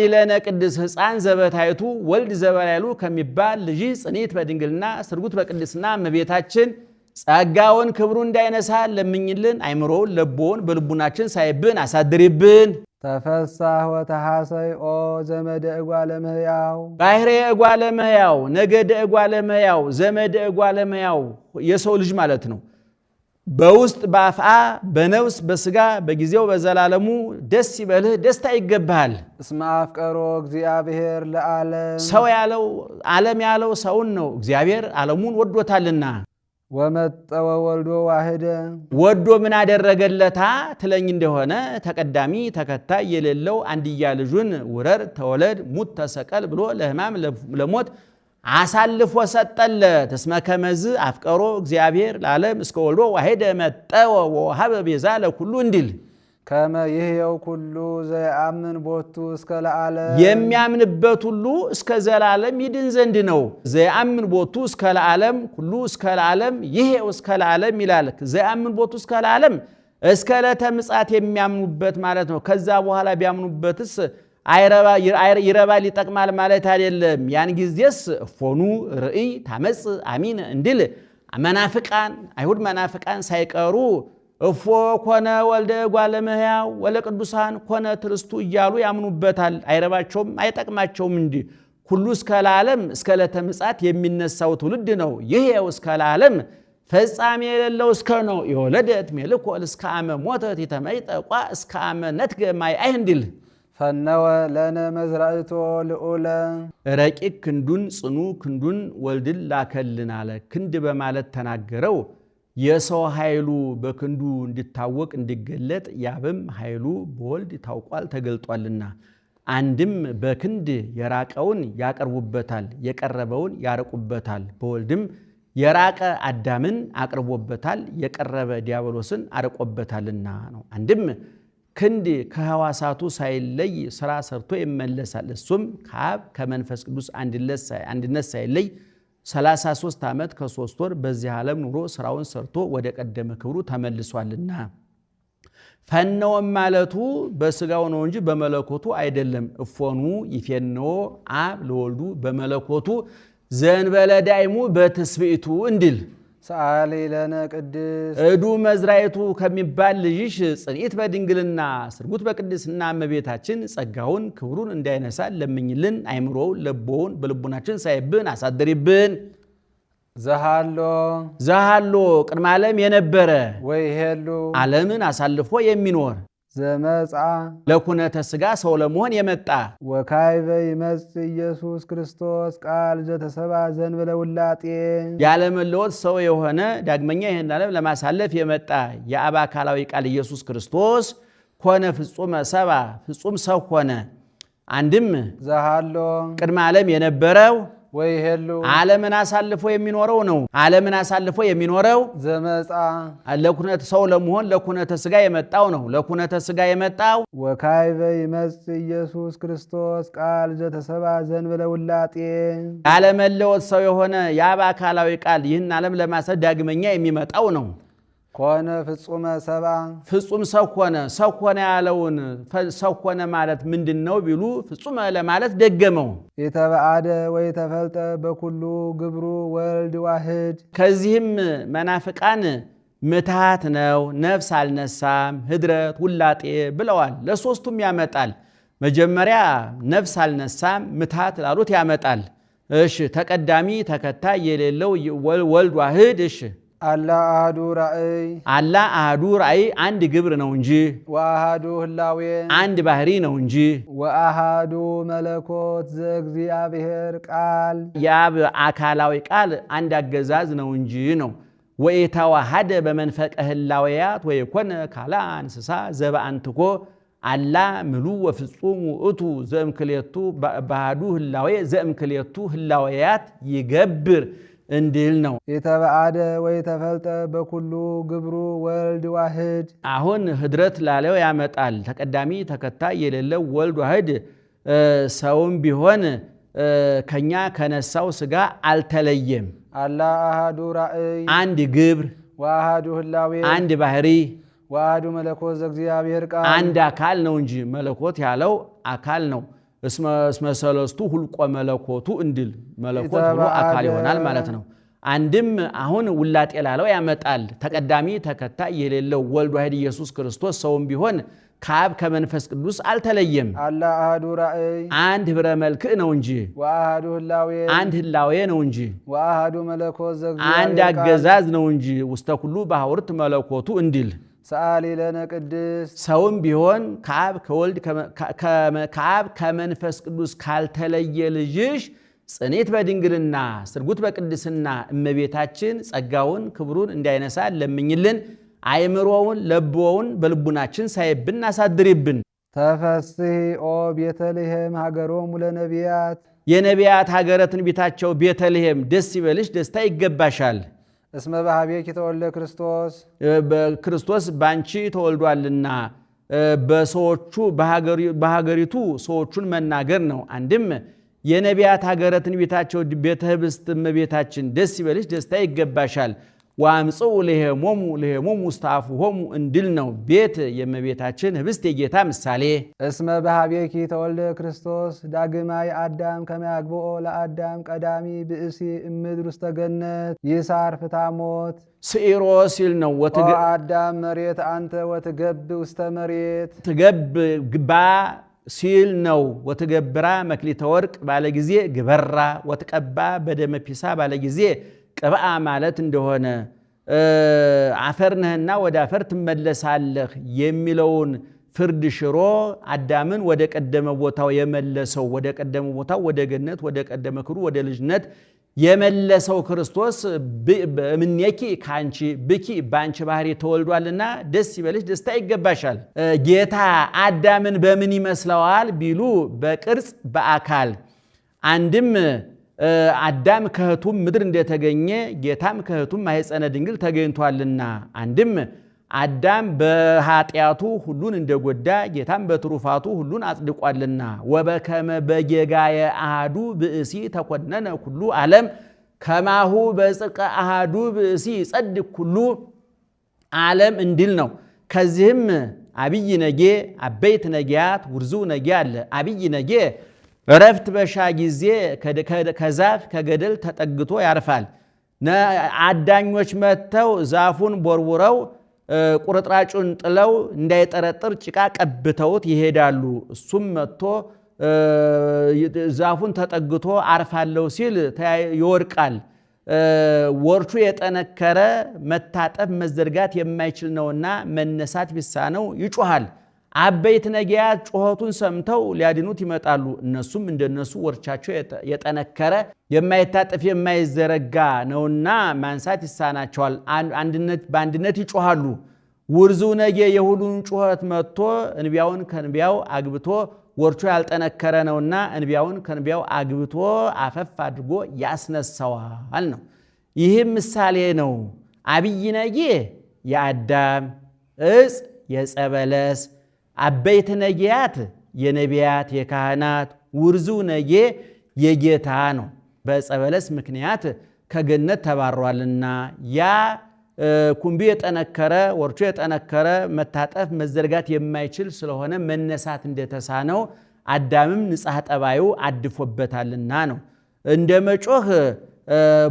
ለነ ቅድስት ሕፃን ዘበታይቱ ወልድ ዘበላይሉ ከሚባል ልጅ ጽኒት በድንግልና ስርጉት በቅድስና እመቤታችን ጸጋውን ክብሩ እንዳይነሳ ለምኝልን አይምሮውን ለቦውን በልቡናችን ሳይብን አሳድሪብን ተፈሳህ ወተሐሰይ ኦ ዘመደ እጓለ እመሕያው ባሕረ እጓለ እመሕያው ነገደ እጓለ እመሕያው ዘመደ እጓለ እመሕያው የሰው ልጅ ማለት ነው በውስጥ በአፍአ በነፍስ በሥጋ በጊዜው በዘላለሙ ደስ ይበልህ ደስታ ይገባሃል እስመ አፍቀሮ እግዚአብሔር ለዓለም ሰው ያለው ዓለም ያለው ሰውን ነው እግዚአብሔር ዓለሙን ወዶታልና ወመጠወ ወልዶ ዋህደ ወዶ ምን አደረገለታ ትለኝ እንደሆነ ተቀዳሚ ተከታይ የሌለው አንድያ ልጁን ውረር ተወለድ ሙት ተሰቀል ብሎ ለሕማም ለሞት አሳልፎ ሰጠለት እስመ ከመዝ አፍቀሮ እግዚአብሔር ለዓለም እስከ ወልዶ ዋህደ መጠወ ወሀበ ቤዛ ለኩሉ እንዲል ከመ ይህየው ኩሉ ዘያምን ቦቱ እስከ ለዓለም የሚያምንበት ሁሉ እስከ ዘላለም ይድን ዘንድ ነው ዘያምን ቦቱ እስከ ለዓለም ሁሉ እስከ ለዓለም ይሄው እስከ ለዓለም ይላል ዘያምን ቦቱ እስከ ለዓለም እስከ ዕለተ ምጽአት የሚያምኑበት ማለት ነው ከዛ በኋላ ቢያምኑበትስ ይረባል ይጠቅማል ማለት አይደለም ያን ጊዜስ ፎኑ ርእይ ታመጽ አሚን እንዲል መናፍቃን አይሁድ መናፍቃን ሳይቀሩ እፎ ኮነ ወልደ እጓለ እመሕያው ወለቅዱሳን ኮነ ትርስቱ እያሉ ያምኑበታል አይረባቸውም አይጠቅማቸውም እንጂ ሁሉ እስከ ለዓለም እስከ ዕለተ ምጽአት የሚነሳው ትውልድ ነው ይሄው እስከ ለዓለም ፈጻሜ የሌለው እስከ ነው የወለደት ሜልኮል እስከ አመ ሞተት የተመይጠቋ እስከ አመ ነትገ ማይአይ እንዲል ፈነወ ለነ መዝራእቶ ልዑለ ረቂቅ ክንዱን ጽኑ ክንዱን ወልድን ላከልን አለ ክንድ በማለት ተናገረው የሰው ኃይሉ በክንዱ እንዲታወቅ እንዲገለጥ ያብም ኃይሉ በወልድ ታውቋል ተገልጧልና አንድም በክንድ የራቀውን ያቀርቡበታል የቀረበውን ያርቁበታል በወልድም የራቀ አዳምን አቅርቦበታል የቀረበ ዲያብሎስን አርቆበታልና ነው አንድም ክንድ ከሐዋሳቱ ሳይለይ ሥራ ሰርቶ ይመለሳል እሱም ከአብ ከመንፈስ ቅዱስ አንድነት ሳይለይ 33 ዓመት ከ3 ወር በዚህ ዓለም ኑሮ ስራውን ሰርቶ ወደ ቀደመ ክብሩ ተመልሷልና ፈነወ ማለቱ በስጋው ነው እንጂ በመለኮቱ አይደለም እፎኑ ይፈነው አብ ለወልዱ በመለኮቱ ዘንበለ ዳይሙ በትስብእቱ እንዲል ሰአሊ ለነ ቅድስት እዱ መዝራይቱ ከሚባል ልጅሽ ጽኒት በድንግልና ስርጉት በቅድስና እመቤታችን ጸጋውን ክብሩን እንዳይነሳ ለምኝልን አይምሮውን ለቦውን በልቡናችን ሳይብን አሳድሪብን ዘሃሎ ቅድመ ዓለም የነበረ ወይ ሄሉ ዓለምን አሳልፎ የሚኖር ዘመጻ ለኩነተ ሥጋ ሰው ለመሆን የመጣ ወካይበ ይመጽ ኢየሱስ ክርስቶስ ቃል ዘተሰባ ዘንበለ ውላጤ ያለ መለወጥ ሰው የሆነ ዳግመኛ ይሄን ዓለም ለማሳለፍ የመጣ የአብ አካላዊ ቃል ኢየሱስ ክርስቶስ ኮነ ፍጹም ሰባ ፍጹም ሰው ሆነ አንድም ዘሃሎ ቅድመ ዓለም የነበረው ወይ ሄሉ ዓለምን አሳልፎ የሚኖረው ነው ዓለምን አሳልፎ የሚኖረው ዘመጻ ለኩነተ ሰው ለመሆን ለኩነተ ሥጋ የመጣው ነው ለኩነተ ሥጋ የመጣው ወካይበ ይመጽ ኢየሱስ ክርስቶስ ቃል ዘተሰባ ዘንበለ ውላጤ ያለ መለወጥ ሰው የሆነ የአብ አካላዊ ቃል ይህን ዓለም ለማሳለፍ ዳግመኛ የሚመጣው ነው ኮነ ፍጹም ሰባ ፍጹም ሰው ሆነ ያለውን ሰው ሆነ ማለት ምንድነው ቢሉ ፍጹም ለማለት ደገመው የተባአደ ወይ ተፈልጠ በኩሉ ግብሩ ወልድ ዋህድ ከዚህም መናፍቃን ምትሃት ነው ነፍስ አልነሳም ህድረት ውላጤ ብለዋል ለሶስቱም ያመጣል መጀመሪያ ነፍስ አልነሳም ምትሃት ላሉት ያመጣል እሺ ተቀዳሚ ተከታይ የሌለው ወልድ ዋህድ እሺ አላ አሐዱ ራእይ አላ አሐዱ ራእይ አንድ ግብር ነው እንጂ ወአሐዱ ህላዌ አንድ ባህሪ ነው እንጂ ወአሐዱ መለኮት ዘእግዚአብሔር ቃል የአብ አካላዊ ቃል አንድ አገዛዝ ነው እንጂ ነው። ወኢተዋሐደ በመንፈቀ ህላዌያት ወይኮነ ካላ እንስሳ ዘበአንትኮ አላ ምሉ ወፍጹም ውእቱ ዘእምክሌቱ ባህዱ ህላዌ ዘእምክሌቱ ህላዌያት ይገብር እንዲል ነው። የተባአደ ወይተፈልጠ በኩሉ ግብሩ ወልድ ዋህድ አሁን ህድረት ላለው ያመጣል። ተቀዳሚ ተከታይ የሌለው ወልድ ዋህድ ሰውም ቢሆን ከኛ ከነሳው ስጋ አልተለየም። አላ አሐዱ ራእይ አንድ ግብር ወአሐዱ ህላዌ አንድ ባህሪ ወአሐዱ መለኮት ዘእግዚአብሔር ቃል አንድ አካል ነው እንጂ መለኮት ያለው አካል ነው። እስመ ሰለስቱ ሁልቆ መለኮቱ እንዲል መለኮት ብሎ አካል ይሆናል ማለት ነው። አንድም አሁን ውላጤ ላለው ያመጣል። ተቀዳሚ ተከታይ የሌለው ወልድ ዋህድ ኢየሱስ ክርስቶስ ሰውም ቢሆን ከአብ ከመንፈስ ቅዱስ አልተለየም። አላ አሐዱ ራእይ አንድ ህብረ መልክዕ ነው እንጂ ወአሐዱ ህላዌ አንድ ህላዌ ነው እንጂ ወአሐዱ መለኮት ዘእግዚአብሔር አንድ አገዛዝ ነው እንጂ ውስተ ኩሉ ባሕውርት መለኮቱ እንዲል ሰአሊ ለነ ቅድስት ሰውም ቢሆን ከአብ ከወልድ ከአብ ከመንፈስ ቅዱስ ካልተለየ ልጅሽ ጽኔት በድንግልና ስርጉት በቅድስና እመቤታችን ጸጋውን ክብሩን እንዳይነሳ ለምኝልን። አይምሮውን ለብወውን በልቡናችን ሳይብን አሳድሪብን። ተፈስሒ ኦ ቤተልሔም ሀገሮሙ ለነቢያት የነቢያት ሀገረ ትንቢታቸው ቤተልሔም ደስ ይበልሽ፣ ደስታ ይገባሻል። እስመ በኀቤኪ ተወልደ ክርስቶስ ክርስቶስ ባንቺ ተወልዷልና በሰዎቹ በሀገሪቱ ሰዎቹን መናገር ነው። አንድም የነቢያት ሀገረ ትንቢታቸው ቤተ ህብስት እመቤታችን ደስ ይበልሽ፣ ደስታ ይገባሻል። ወአምጽኡ ለሄሞሙ ውስተ አፉሆሙ እንዲል ነው። ቤት የእመቤታችን ህብስት የጌታ ምሳሌ። እስመ በኀቤኪ ተወልደ ክርስቶስ ዳግማይ አዳም ከመ ያግብኦ ለአዳም ቀዳሚ ብእሲ እምድር ውስተ ገነት ይሳር ፍታሞት ስዒሮ ሲል ነው። አዳም መሬት አንተ ወትገብ ውስተ መሬት ትገብ ግባ ሲል ነው። ወትገብራ መክሊተ ወርቅ ባለ ጊዜ ግበራ፣ ወትቀባ በደመ ፒሳ ባለ ጊዜ ቅብአ ማለት እንደሆነ አፈር ነህና ወደ አፈር ትመለሳለህ የሚለውን ፍርድ ሽሮ አዳምን ወደ ቀደመ ቦታው የመለሰው ወደ ቀደመ ቦታው ወደ ገነት ወደ ቀደመ ክብሩ ወደ ልጅነት የመለሰው ክርስቶስ እምኔኪ ካንቺ ብኪ ባንቺ ባህሪ ተወልዷልና ደስ ይበልሽ፣ ደስታ ይገባሻል። ጌታ አዳምን በምን ይመስለዋል ቢሉ በቅርጽ በአካል አንድም አዳም ከህቱም ምድር እንደተገኘ ጌታም ከህቱም ማኅፀነ ድንግል ተገኝቷልና አንድም አዳም በኃጢአቱ ሁሉን እንደጎዳ ጌታም በትሩፋቱ ሁሉን አጽድቋልና ወበከመ በጌጋየ አሐዱ ብእሲ ተኮነነ ኩሉ ዓለም ከማሁ በጽድቀ አሐዱ ብእሲ ይጸድቅ ኩሉ ዓለም እንዲል ነው። ከዚህም አብይ ነጌ አበይት ነጊያት ውርዙ ነጌ አለ። አብይ ነጌ እረፍት በሻ ጊዜ ከዛፍ ከገደል ተጠግቶ ያርፋል። አዳኞች መጥተው ዛፉን ቦርቡረው ቁርጥራጩን ጥለው እንዳይጠረጥር ጭቃ ቀብተውት ይሄዳሉ። እሱም መጥቶ ዛፉን ተጠግቶ አርፋለሁ ሲል ይወድቃል። ወርቹ የጠነከረ መታጠፍ መዘርጋት የማይችል ነውና መነሳት ቢሳነው ይጮሃል። አበይት ነጊያት ጩኸቱን ሰምተው ሊያድኑት ይመጣሉ። እነሱም እንደነሱ ወርቻቸው የጠነከረ የማይታጠፍ የማይዘረጋ ነውና ማንሳት ይሳናቸዋል። በአንድነት ይጮሃሉ። ውርዙ ነጌ የሁሉን ጩኸት መጥቶ እንቢያውን ከንቢያው አግብቶ ወርቹ ያልጠነከረ ነውና እንቢያውን ከንቢያው አግብቶ አፈፍ አድርጎ ያስነሳዋል ነው። ይህም ምሳሌ ነው። አብይ ነጌ የአዳም ዕፅ የጸበለስ አበይት ነጊያት የነቢያት የካህናት ውርዙ ነጌ የጌታ ነው። በጸበለስ ምክንያት ከገነት ተባሯልና ያ ኩምቢ የጠነከረ ወርቹ የጠነከረ መታጠፍ መዘርጋት የማይችል ስለሆነ መነሳት እንደተሳነው አዳምም ንጽሐ ጠባዩ አድፎበታልና ነው። እንደ መጮህ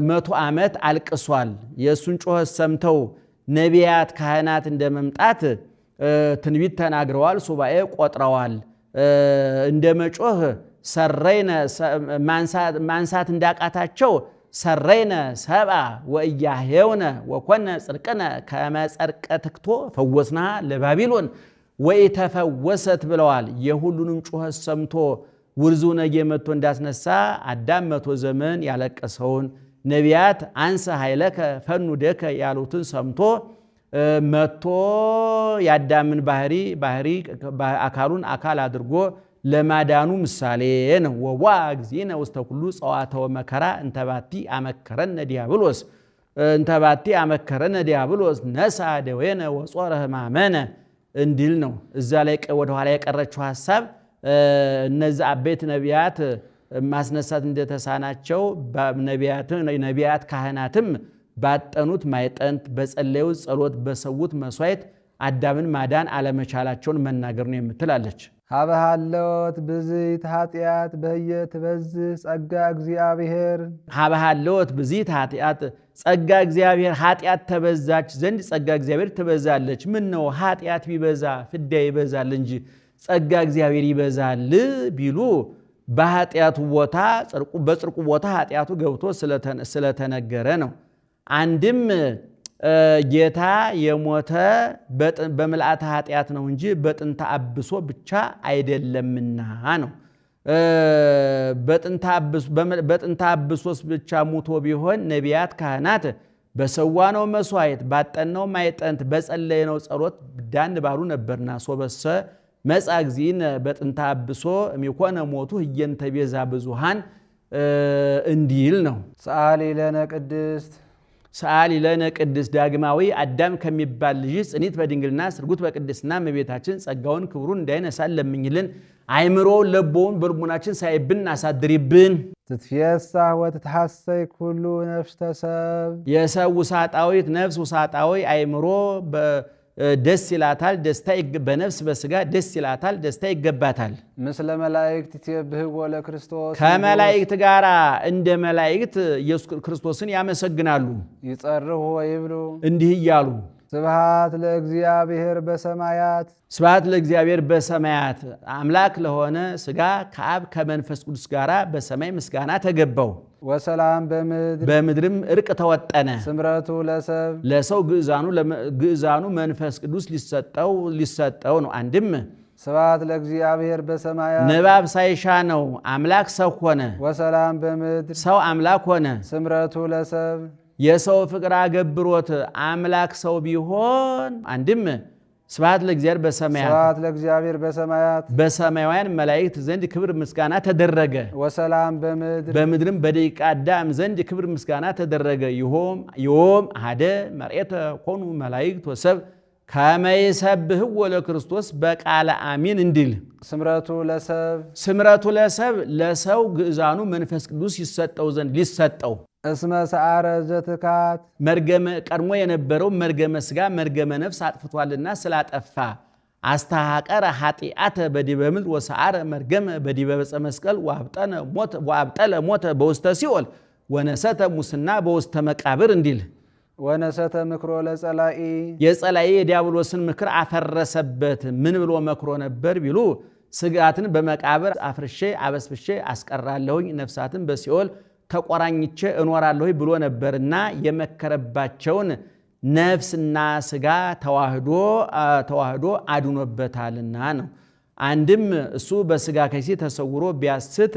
100 ዓመት አልቅሷል። የእሱን ጮኸት ሰምተው ነቢያት ካህናት እንደ መምጣት ትንቢት ተናግረዋል፣ ሱባኤ ቆጥረዋል። እንደ መጮህ ሰረይነ ማንሳት እንዳቃታቸው ሰረይነ ሰብአ ወእያሄውነ ወኮነ ጽርቅነ ከመጸርቀ ትክቶ ፈወስና ለባቢሎን ወኢተፈወሰት ብለዋል። የሁሉንም ጩኸት ሰምቶ ውርዙ ነጌ መጥቶ እንዳስነሳ አዳም 100 ዘመን ያለቀሰውን ነቢያት አንሰ ኃይለከ ፈኑ ደከ ያሉትን ሰምቶ መጥቶ የአዳምን ባህሪ አካሉን አካል አድርጎ ለማዳኑ ምሳሌ ነው። ወዋ እግዚእነ ውስተ ኩሉ ጸዋተወ መከራ እንተባቲ አመከረነ ዲያብሎስ ነሳ ደዌነ ወጾረ ሕማመነ እንዲል ነው። እዛ ላይ ወደ ኋላ የቀረችው ሐሳብ እነዚህ አበይት ነቢያት ማስነሳት እንደተሳናቸው ነቢያት ካህናትም ባጠኑት ማይጠንት በጸለዩት ጸሎት በሰውት መስዋዕት አዳምን ማዳን አለመቻላቸውን መናገር ነው የምትላለች። ሀበሃለወት ብዝት ኃጢአት በየት በዝህ ጸጋ እግዚአብሔር ሀበሃለወት ብዝት ኃጢአት ጸጋ እግዚአብሔር ኃጢአት ተበዛች ዘንድ ጸጋ እግዚአብሔር ትበዛለች። ምን ነው ኃጢአት ቢበዛ ፍዳ ይበዛል እንጂ ጸጋ እግዚአብሔር ይበዛል ቢሉ በኃጢአቱ ቦታ በጽርቁ ቦታ ኃጢአቱ ገብቶ ስለተነገረ ነው። አንድም ጌታ የሞተ በምልአተ ኃጢአት ነው እንጂ በጥንተ አብሶ ብቻ አይደለምና ነው። በጥንተ አብሶስ ብቻ ሙቶ ቢሆን ነቢያት ካህናት በሰዋነው መስዋዕት ባጠነው ማይጠንት በጸለየነው ጸሎት ዳን ባሉ ነበርና ሶበሰ መጻ እግዚእነ በጥንተ አብሶ እሚኮነ ሞቱ ህየንተ ቤዛ ብዙሃን እንዲል ነው። ሰአሊ ለነ ቅድስት ዳግማዊ አዳም ከሚባል ልጅ ጽኒት በድንግልና ስርጉት በቅድስና እመቤታችን ጸጋውን ክብሩን እንዳይነሳን ለምኝልን። አይምሮውን ለቦውን በልቡናችን ሳይብን አሳድሪብን። ትትፌሳህ ወትትሐሰይ ኩሉ ነፍሰ ሰብ የሰው ውሳጣዊት ነፍስ ውሳጣዊ አይምሮ ደስ ይላታል፣ በነፍስ በስጋ ደስ ይላታል፣ ደስታ ይገባታል። ምስለ መላእክት ትቤህዎ ለክርስቶስ ከመላእክት ጋር እንደ መላእክት ኢየሱስ ክርስቶስን ያመሰግናሉ። ይጸርሁ ወይብሉ እንዲህ እያሉ ስብሐት ለእግዚአብሔር በሰማያት ስብሐት ለእግዚአብሔር በሰማያት አምላክ ለሆነ ስጋ ከአብ ከመንፈስ ቅዱስ ጋር በሰማይ ምስጋና ተገባው። ወሰላም በምድርም እርቅ ተወጠነ። ስምረቱ ለሰብ ለሰው ግዕዛኑ መንፈስ ቅዱስ ሊሰጠው ነው። አንድም ስብሐት ለእግዚአብሔር በሰማያት ንባብ ሳይሻ ነው አምላክ ሰው ሆነ። ወሰላም በምድር ሰው አምላክ ሆነ። ስምረቱ ለሰብ የሰው ፍቅር አገብሮት አምላክ ሰው ቢሆን አንድም ስብሐት ለእግዚአብሔር በሰማያት ስብሐት ለእግዚአብሔር በሰማያት በሰማያውያን መላእክት ዘንድ ክብር ምስጋና ተደረገ። ወሰላም በምድርም በደቂቀ አዳም ዘንድ ክብር ምስጋና ተደረገ። ይሆም አሐደ መርኤተ ኮኑ መላእክት ወሰብ ከመ ይሰብሕዎ ለክርስቶስ በቃለ አሚን እንዲል ስምረቱ ለሰብ ለሰው ግዕዛኑ መንፈስ ቅዱስ ይሰጠው ዘንድ ሊሰጠው እስመ ሰዓረ ዘትካት ቀድሞ የነበረው መርገመ ሥጋ መርገመ ነፍስ አጥፍቷልና ስላጠፋ አስተሐቀረ ኃጢአተ በዲበ ምድር ወሰዓረ መርገመ በዲበ ዕፀ መስቀል ወአብጠለ ሞተ በውስተ ሲኦል ወነሰተ ሙስና በውስተ መቃብር እንዲል ወነሰተ ምክሮ ለጸላኢ የጸላኢ የዲያብሎስን ምክር አፈረሰበት። ምን ብሎ መክሮ ነበር ቢሉ ስጋትን በመቃብር አፍርሼ አበስብሼ አስቀራለሁኝ ነፍሳትን በሲኦል ተቆራኝቼ እኖራለሁ ብሎ ነበርና የመከረባቸውን ነፍስና ስጋ ተዋህዶ አድኖበታልና ነው። አንድም እሱ በስጋ ከይሲ ተሰውሮ ቢያስት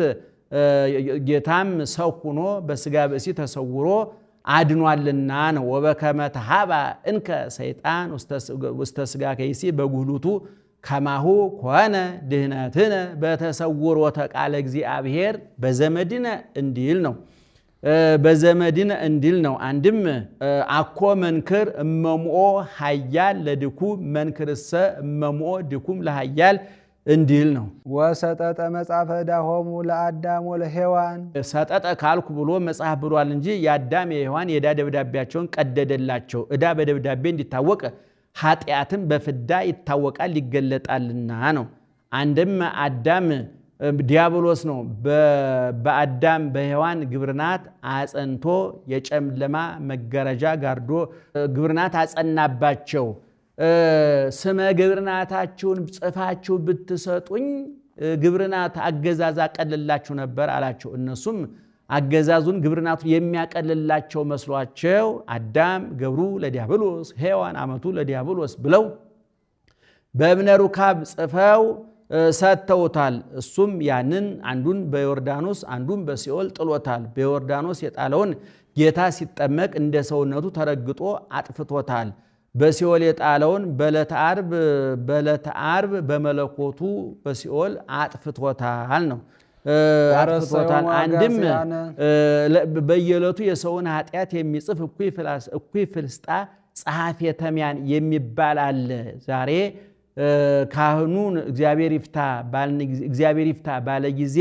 ጌታም ሰው ሆኖ በስጋ በእሲ ተሰውሮ አድኗልና ነው። ወበከመ ተሃባ እንከ ሰይጣን ውስተ ስጋ ከይሲ በጉህሉቱ ከማሁ ኮነ ድህነትነ በተሰውሮተ ቃለ እግዚአብሔር በዘመድነ እንዲል ነው። በዘመድነ እንዲል ነው። አንድም አኮ መንክር እመምኦ ኃያል ለድኩም መንክርሰ እመምኦ ድኩም ለኃያል እንዲል ነው። ወሰጠጠ መጽሐፈ ዕዳሆሙ ለአዳም ወለሔዋን ሰጠጠ ካልኩ ብሎ መጽሐፍ ብሏል እንጂ የአዳም የሔዋን የዕዳ ደብዳቤያቸውን ቀደደላቸው። ዕዳ በደብዳቤ እንዲታወቅ ኃጢአትም በፍዳ ይታወቃል ይገለጣልና ነው። አንድም አዳም ዲያብሎስ ነው በአዳም በሔዋን ግብርናት አጸንቶ የጨለማ መጋረጃ ጋርዶ ግብርናት አጸናባቸው። ስመ ግብርናታችሁን ጽፋችሁ ብትሰጡኝ ግብርናት አገዛዛ ቀልላችሁ ነበር አላቸው። እነሱም አገዛዙን ግብርናቱን የሚያቀልላቸው መስሏቸው አዳም ገብሩ ለዲያብሎስ ሔዋን አመቱ ለዲያብሎስ ብለው በእብነ ሩካብ ጽፈው ሰጥተውታል። እሱም ያንን አንዱን በዮርዳኖስ አንዱን በሲኦል ጥሎታል። በዮርዳኖስ የጣለውን ጌታ ሲጠመቅ እንደ ሰውነቱ ተረግጦ አጥፍቶታል። በሲኦል የጣለውን በዕለተ ዓርብ በመለኮቱ በሲኦል አጥፍቶታል ነው አጥፍቶታል። አንድም በየዕለቱ የሰውን ኃጢአት የሚጽፍ እኩይ ፍልስጣ ጸሐፌ ተምያን የሚባል አለ። ዛሬ ካህኑን እግዚአብሔር ይፍታ ባለ ጊዜ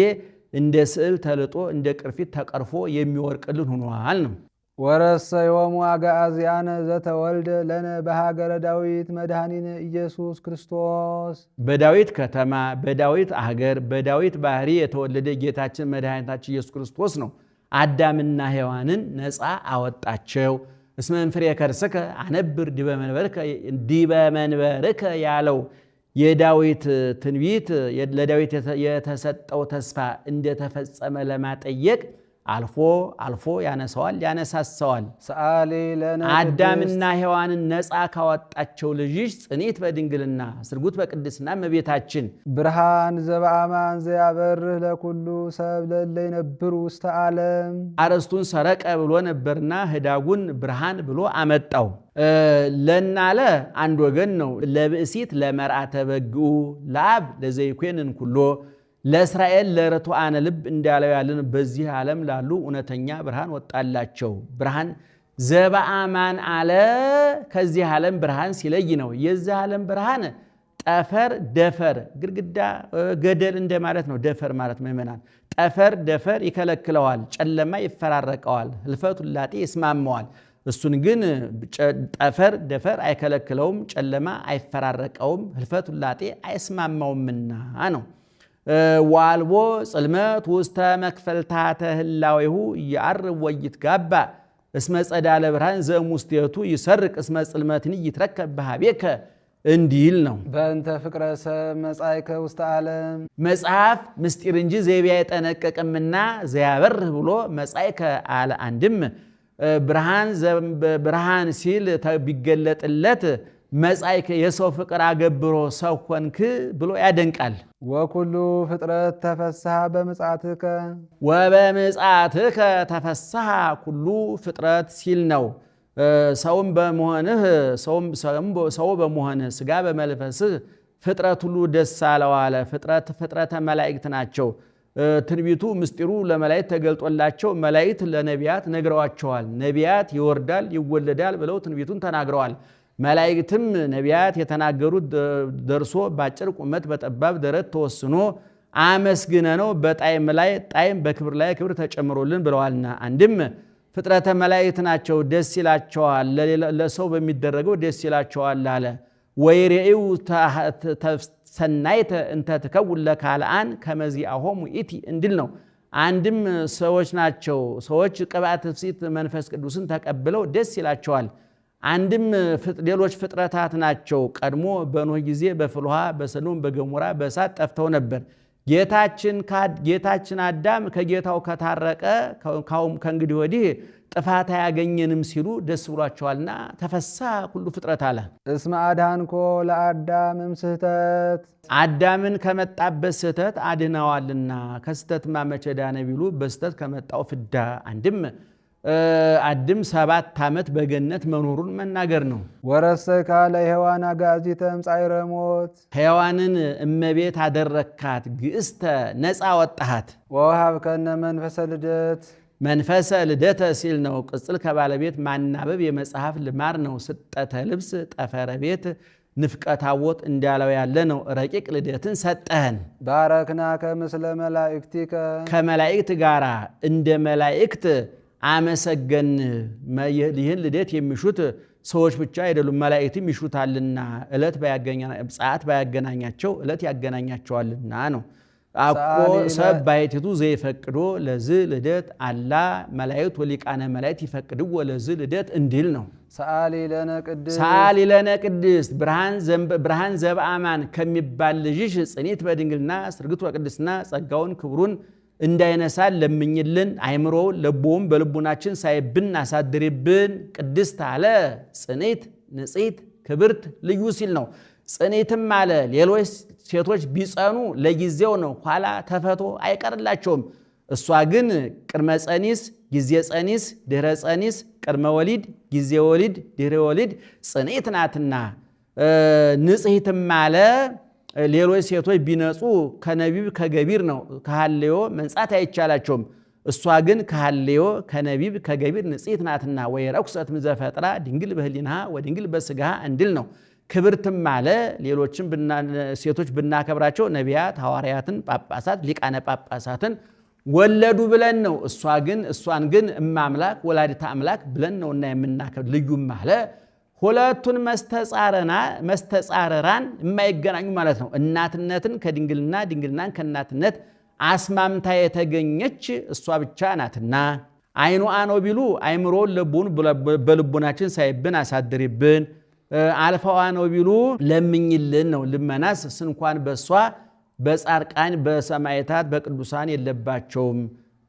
እንደ ስዕል ተልጦ እንደ ቅርፊት ተቀርፎ የሚወርቅልን ሆኗል ነው። ወረሰዮሙ አግዓዝያነ ዘተወልደ ለነ በሀገረ ዳዊት መድኃኒነ ኢየሱስ ክርስቶስ በዳዊት ከተማ በዳዊት አገር በዳዊት ባህሪ የተወለደ ጌታችን መድኃኒታችን ኢየሱስ ክርስቶስ ነው። አዳምና ሔዋንን ነፃ አወጣቸው። እስመ እንፍሬ ከርስከ አነብር ዲበ መንበርከ ያለው የዳዊት ትንቢት ለዳዊት የተሰጠው ተስፋ እንደተፈጸመ ለማጠየቅ አልፎ ያነሳሰዋል። ሰአሊ ለነ አዳምና ሔዋንን ነፃ ካወጣቸው ልጅሽ ጽኔት በድንግልና ስርጉት በቅድስና እመቤታችን ብርሃን ዘበአማን ዘያበርህ ለኩሉ ሰብ ለእለ ይነብሩ ውስተ ዓለም አረስቱን ሰረቀ ብሎ ነበርና ህዳጉን ብርሃን ብሎ አመጣው። ለናለ አንድ ወገን ነው። ለብእሲት ለመርአተ በግኡ ለአብ ለዘይኮንን ኩሎ ለእስራኤል ለርቱዓነ ልብ እንዳለው ያለን በዚህ ዓለም ላሉ እውነተኛ ብርሃን ወጣላቸው። ብርሃን ዘበአማን አለ ከዚህ ዓለም ብርሃን ሲለይ ነው። የዚህ ዓለም ብርሃን ጠፈር ደፈር ግድግዳ ገደል እንደማለት ነው። ደፈር ማለት ምእመናን ጠፈር ደፈር ይከለክለዋል፣ ጨለማ ይፈራረቀዋል፣ ህልፈት ውላጤ ይስማማዋል። እሱን ግን ጠፈር ደፈር አይከለክለውም፣ ጨለማ አይፈራረቀውም፣ ህልፈት ውላጤ አይስማማውምና ነው። ዋልቦ ጽልመት ውስተ መክፈልታተ ህላዌሁ ያርብ ወይትጋባ እስመ ጸዳለ ብርሃን ዘእሙስቴቱ ይሰርቅ እስመ ጽልመትን ይትረከብ በሃቤከ እንዲል ነው። በእንተ ፍቅረ ሰብ መጻእከ ውስተ ዓለም መጽሐፍ ምስጢር እንጂ ዘይቤ አይጠነቀቅምና ዘያበርህ ብሎ መጻእከ አለ። አንድም ብርሃን ሲል ቢገለጥለት መጻእከ የሰው ፍቅር አገብሮ ሰው ሆንክ ብሎ ያደንቃል። ወኩሉ ፍጥረት ተፈስሐ በምጽአትከ ወበምጽአትከ ተፈስሐ ኩሉ ፍጥረት ሲል ነው። ሰውም በመሆንህ ሰው በመሆንህ ስጋ በመልፈስህ ፍጥረት ሁሉ ደስ አለው አለ። ፍጥረተ መላእክት ናቸው። ትንቢቱ ምስጢሩ ለመላእክት ተገልጦላቸው መላእክት ለነቢያት ነግረዋቸዋል። ነቢያት ይወርዳል ይወለዳል ብለው ትንቢቱን ተናግረዋል። መላእክትም ነቢያት የተናገሩት ደርሶ ባጭር ቁመት በጠባብ ደረት ተወስኖ አመስግነ ነው በጣይም ላይ ጣይም በክብር ላይ ክብር ተጨምሮልን ብለዋልና። አንድም ፍጥረተ መላእክት ናቸው፣ ደስ ይላቸዋል። ለሰው በሚደረገው ደስ ይላቸዋል አለ። ወይሬኡ ሰናይተ እንተ ትከውን ለካልአን ከመዚአሆሙ ኢቲ እንድል ነው። አንድም ሰዎች ናቸው። ሰዎች ቅብዓተ ትፍሥሕት መንፈስ ቅዱስን ተቀብለው ደስ ይላቸዋል። አንድም ሌሎች ፍጥረታት ናቸው። ቀድሞ በኖህ ጊዜ በፍልውሃ በሰዶም በገሞራ በእሳት ጠፍተው ነበር። ጌታችን አዳም ከጌታው ከታረቀ ከእንግዲህ ወዲህ ጥፋት አያገኘንም ሲሉ ደስ ብሏቸዋልና ተፈስሐ ሁሉ ፍጥረት አለ። እስመ አድኃንኮ ለአዳም እምስሕተት አዳምን ከመጣበት ስህተት አድነዋልና። ከስህተትማ መቼ ዳነ ቢሉ በስህተት ከመጣው ፍዳ። አድም 7 ዓመት በገነት መኖሩን መናገር ነው። ወረሰካ ለሔዋን አግዓዚተ እምጻዕረ ሞት ሔዋንን እመቤት አደረካት፣ ግእስተ ነፃ ወጣሃት። ወወሀብከነ መንፈሰ ልደት መንፈሰ ልደተ ሲል ነው። ቅጽል ከባለቤት ማናበብ የመጽሐፍ ልማር ነው። ስጠተ ልብስ ጠፈረ ቤት ንፍቀ ታቦት እንዳለው ያለ ነው። ረቂቅ ልደትን ሰጠህን። ባረክናከ ምስለ መላእክቲከ ከመላእክት ጋራ እንደ መላእክት አመሰገን። ይህን ልደት የሚሹት ሰዎች ብቻ አይደሉም፣ መላእክትም ይሹታልና። ሰዓት ባያገናኛቸው ዕለት ያገናኛቸዋልና ነው። አቆ ሰብ ባሕቲቱ ዘይፈቅዶ ለዝ ልደት አላ መላእክት ወሊቃነ መላእክት ይፈቅድዎ ለዝ ልደት እንዲል ነው። ሰአሊ ለነ ቅድስት ብርሃን ዘበአማን ከሚባል ልጅሽ ጽኔት በድንግልና ስርግት ወቅድስና ጸጋውን ክብሩን እንዳይነሳን ለምኝልን። አይምሮውን ለቦውን በልቡናችን ሳይብን አሳድሪብን። ቅድስት አለ ጽኔት ንጽሕት ክብርት ልዩ ሲል ነው። ጽኔትም አለ ሌሎች ሴቶች ቢጸኑ ለጊዜው ነው፣ ኋላ ተፈቶ አይቀርላቸውም። እሷ ግን ቅድመ ጸኒስ ጊዜ ጸኒስ ድህረ ጸኒስ ቅድመ ወሊድ ጊዜ ወሊድ ድህረ ወሊድ ጽኔት ናትና። ንጽሕትም አለ ሌሎች ሴቶች ቢነጹ ከነቢብ ከገቢር ነው፣ ከሐልዮ መንጻት አይቻላቸውም። እሷ ግን ከሐልዮ ከነቢብ ከገቢር ንጽሕት ናትና። ወይ ረኩሰት ምዘፈጥራ ድንግል በህሊናሃ ወድንግል በስጋሃ እንድል ነው። ክብርትም አለ ሌሎችም ሴቶች ብናከብራቸው ነቢያት፣ ሐዋርያትን፣ ጳጳሳት፣ ሊቃነ ጳጳሳትን ወለዱ ብለን ነው። እሷን ግን እማምላክ ወላዲተ አምላክ ብለን ነውና የምናከብር። ልዩም አለ ሁለቱን መስተጻረራን የማይገናኙ ማለት ነው። እናትነትን ከድንግልና ድንግልናን ከእናትነት አስማምታ የተገኘች እሷ ብቻ ናትና። አይኑ አኖ ቢሉ አይምሮውን ለቦውን በልቡናችን ሳይብን አሳድሪብን። አልፋዋ ነው ቢሉ ለምኝልን ነው። ልመናስ ስንኳን በሷ በጻርቃን በሰማዕታት በቅዱሳን የለባቸውም።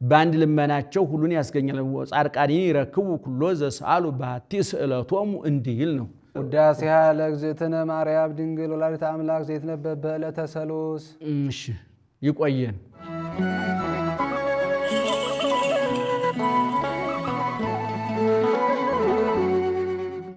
በአንድ ልመናቸው ሁሉን ያስገኛል። ጻርቃን ይረክቡ ኩሎ ዘሰአሉ ባቲ ስእለቶሙ እንዲል ነው። ውዳሴሃ ለእግዝእትነ ማርያም ድንግል ወላዲተ አምላክ ዘይትነበብ በዕለተ ሰሉስ። ይቆየን።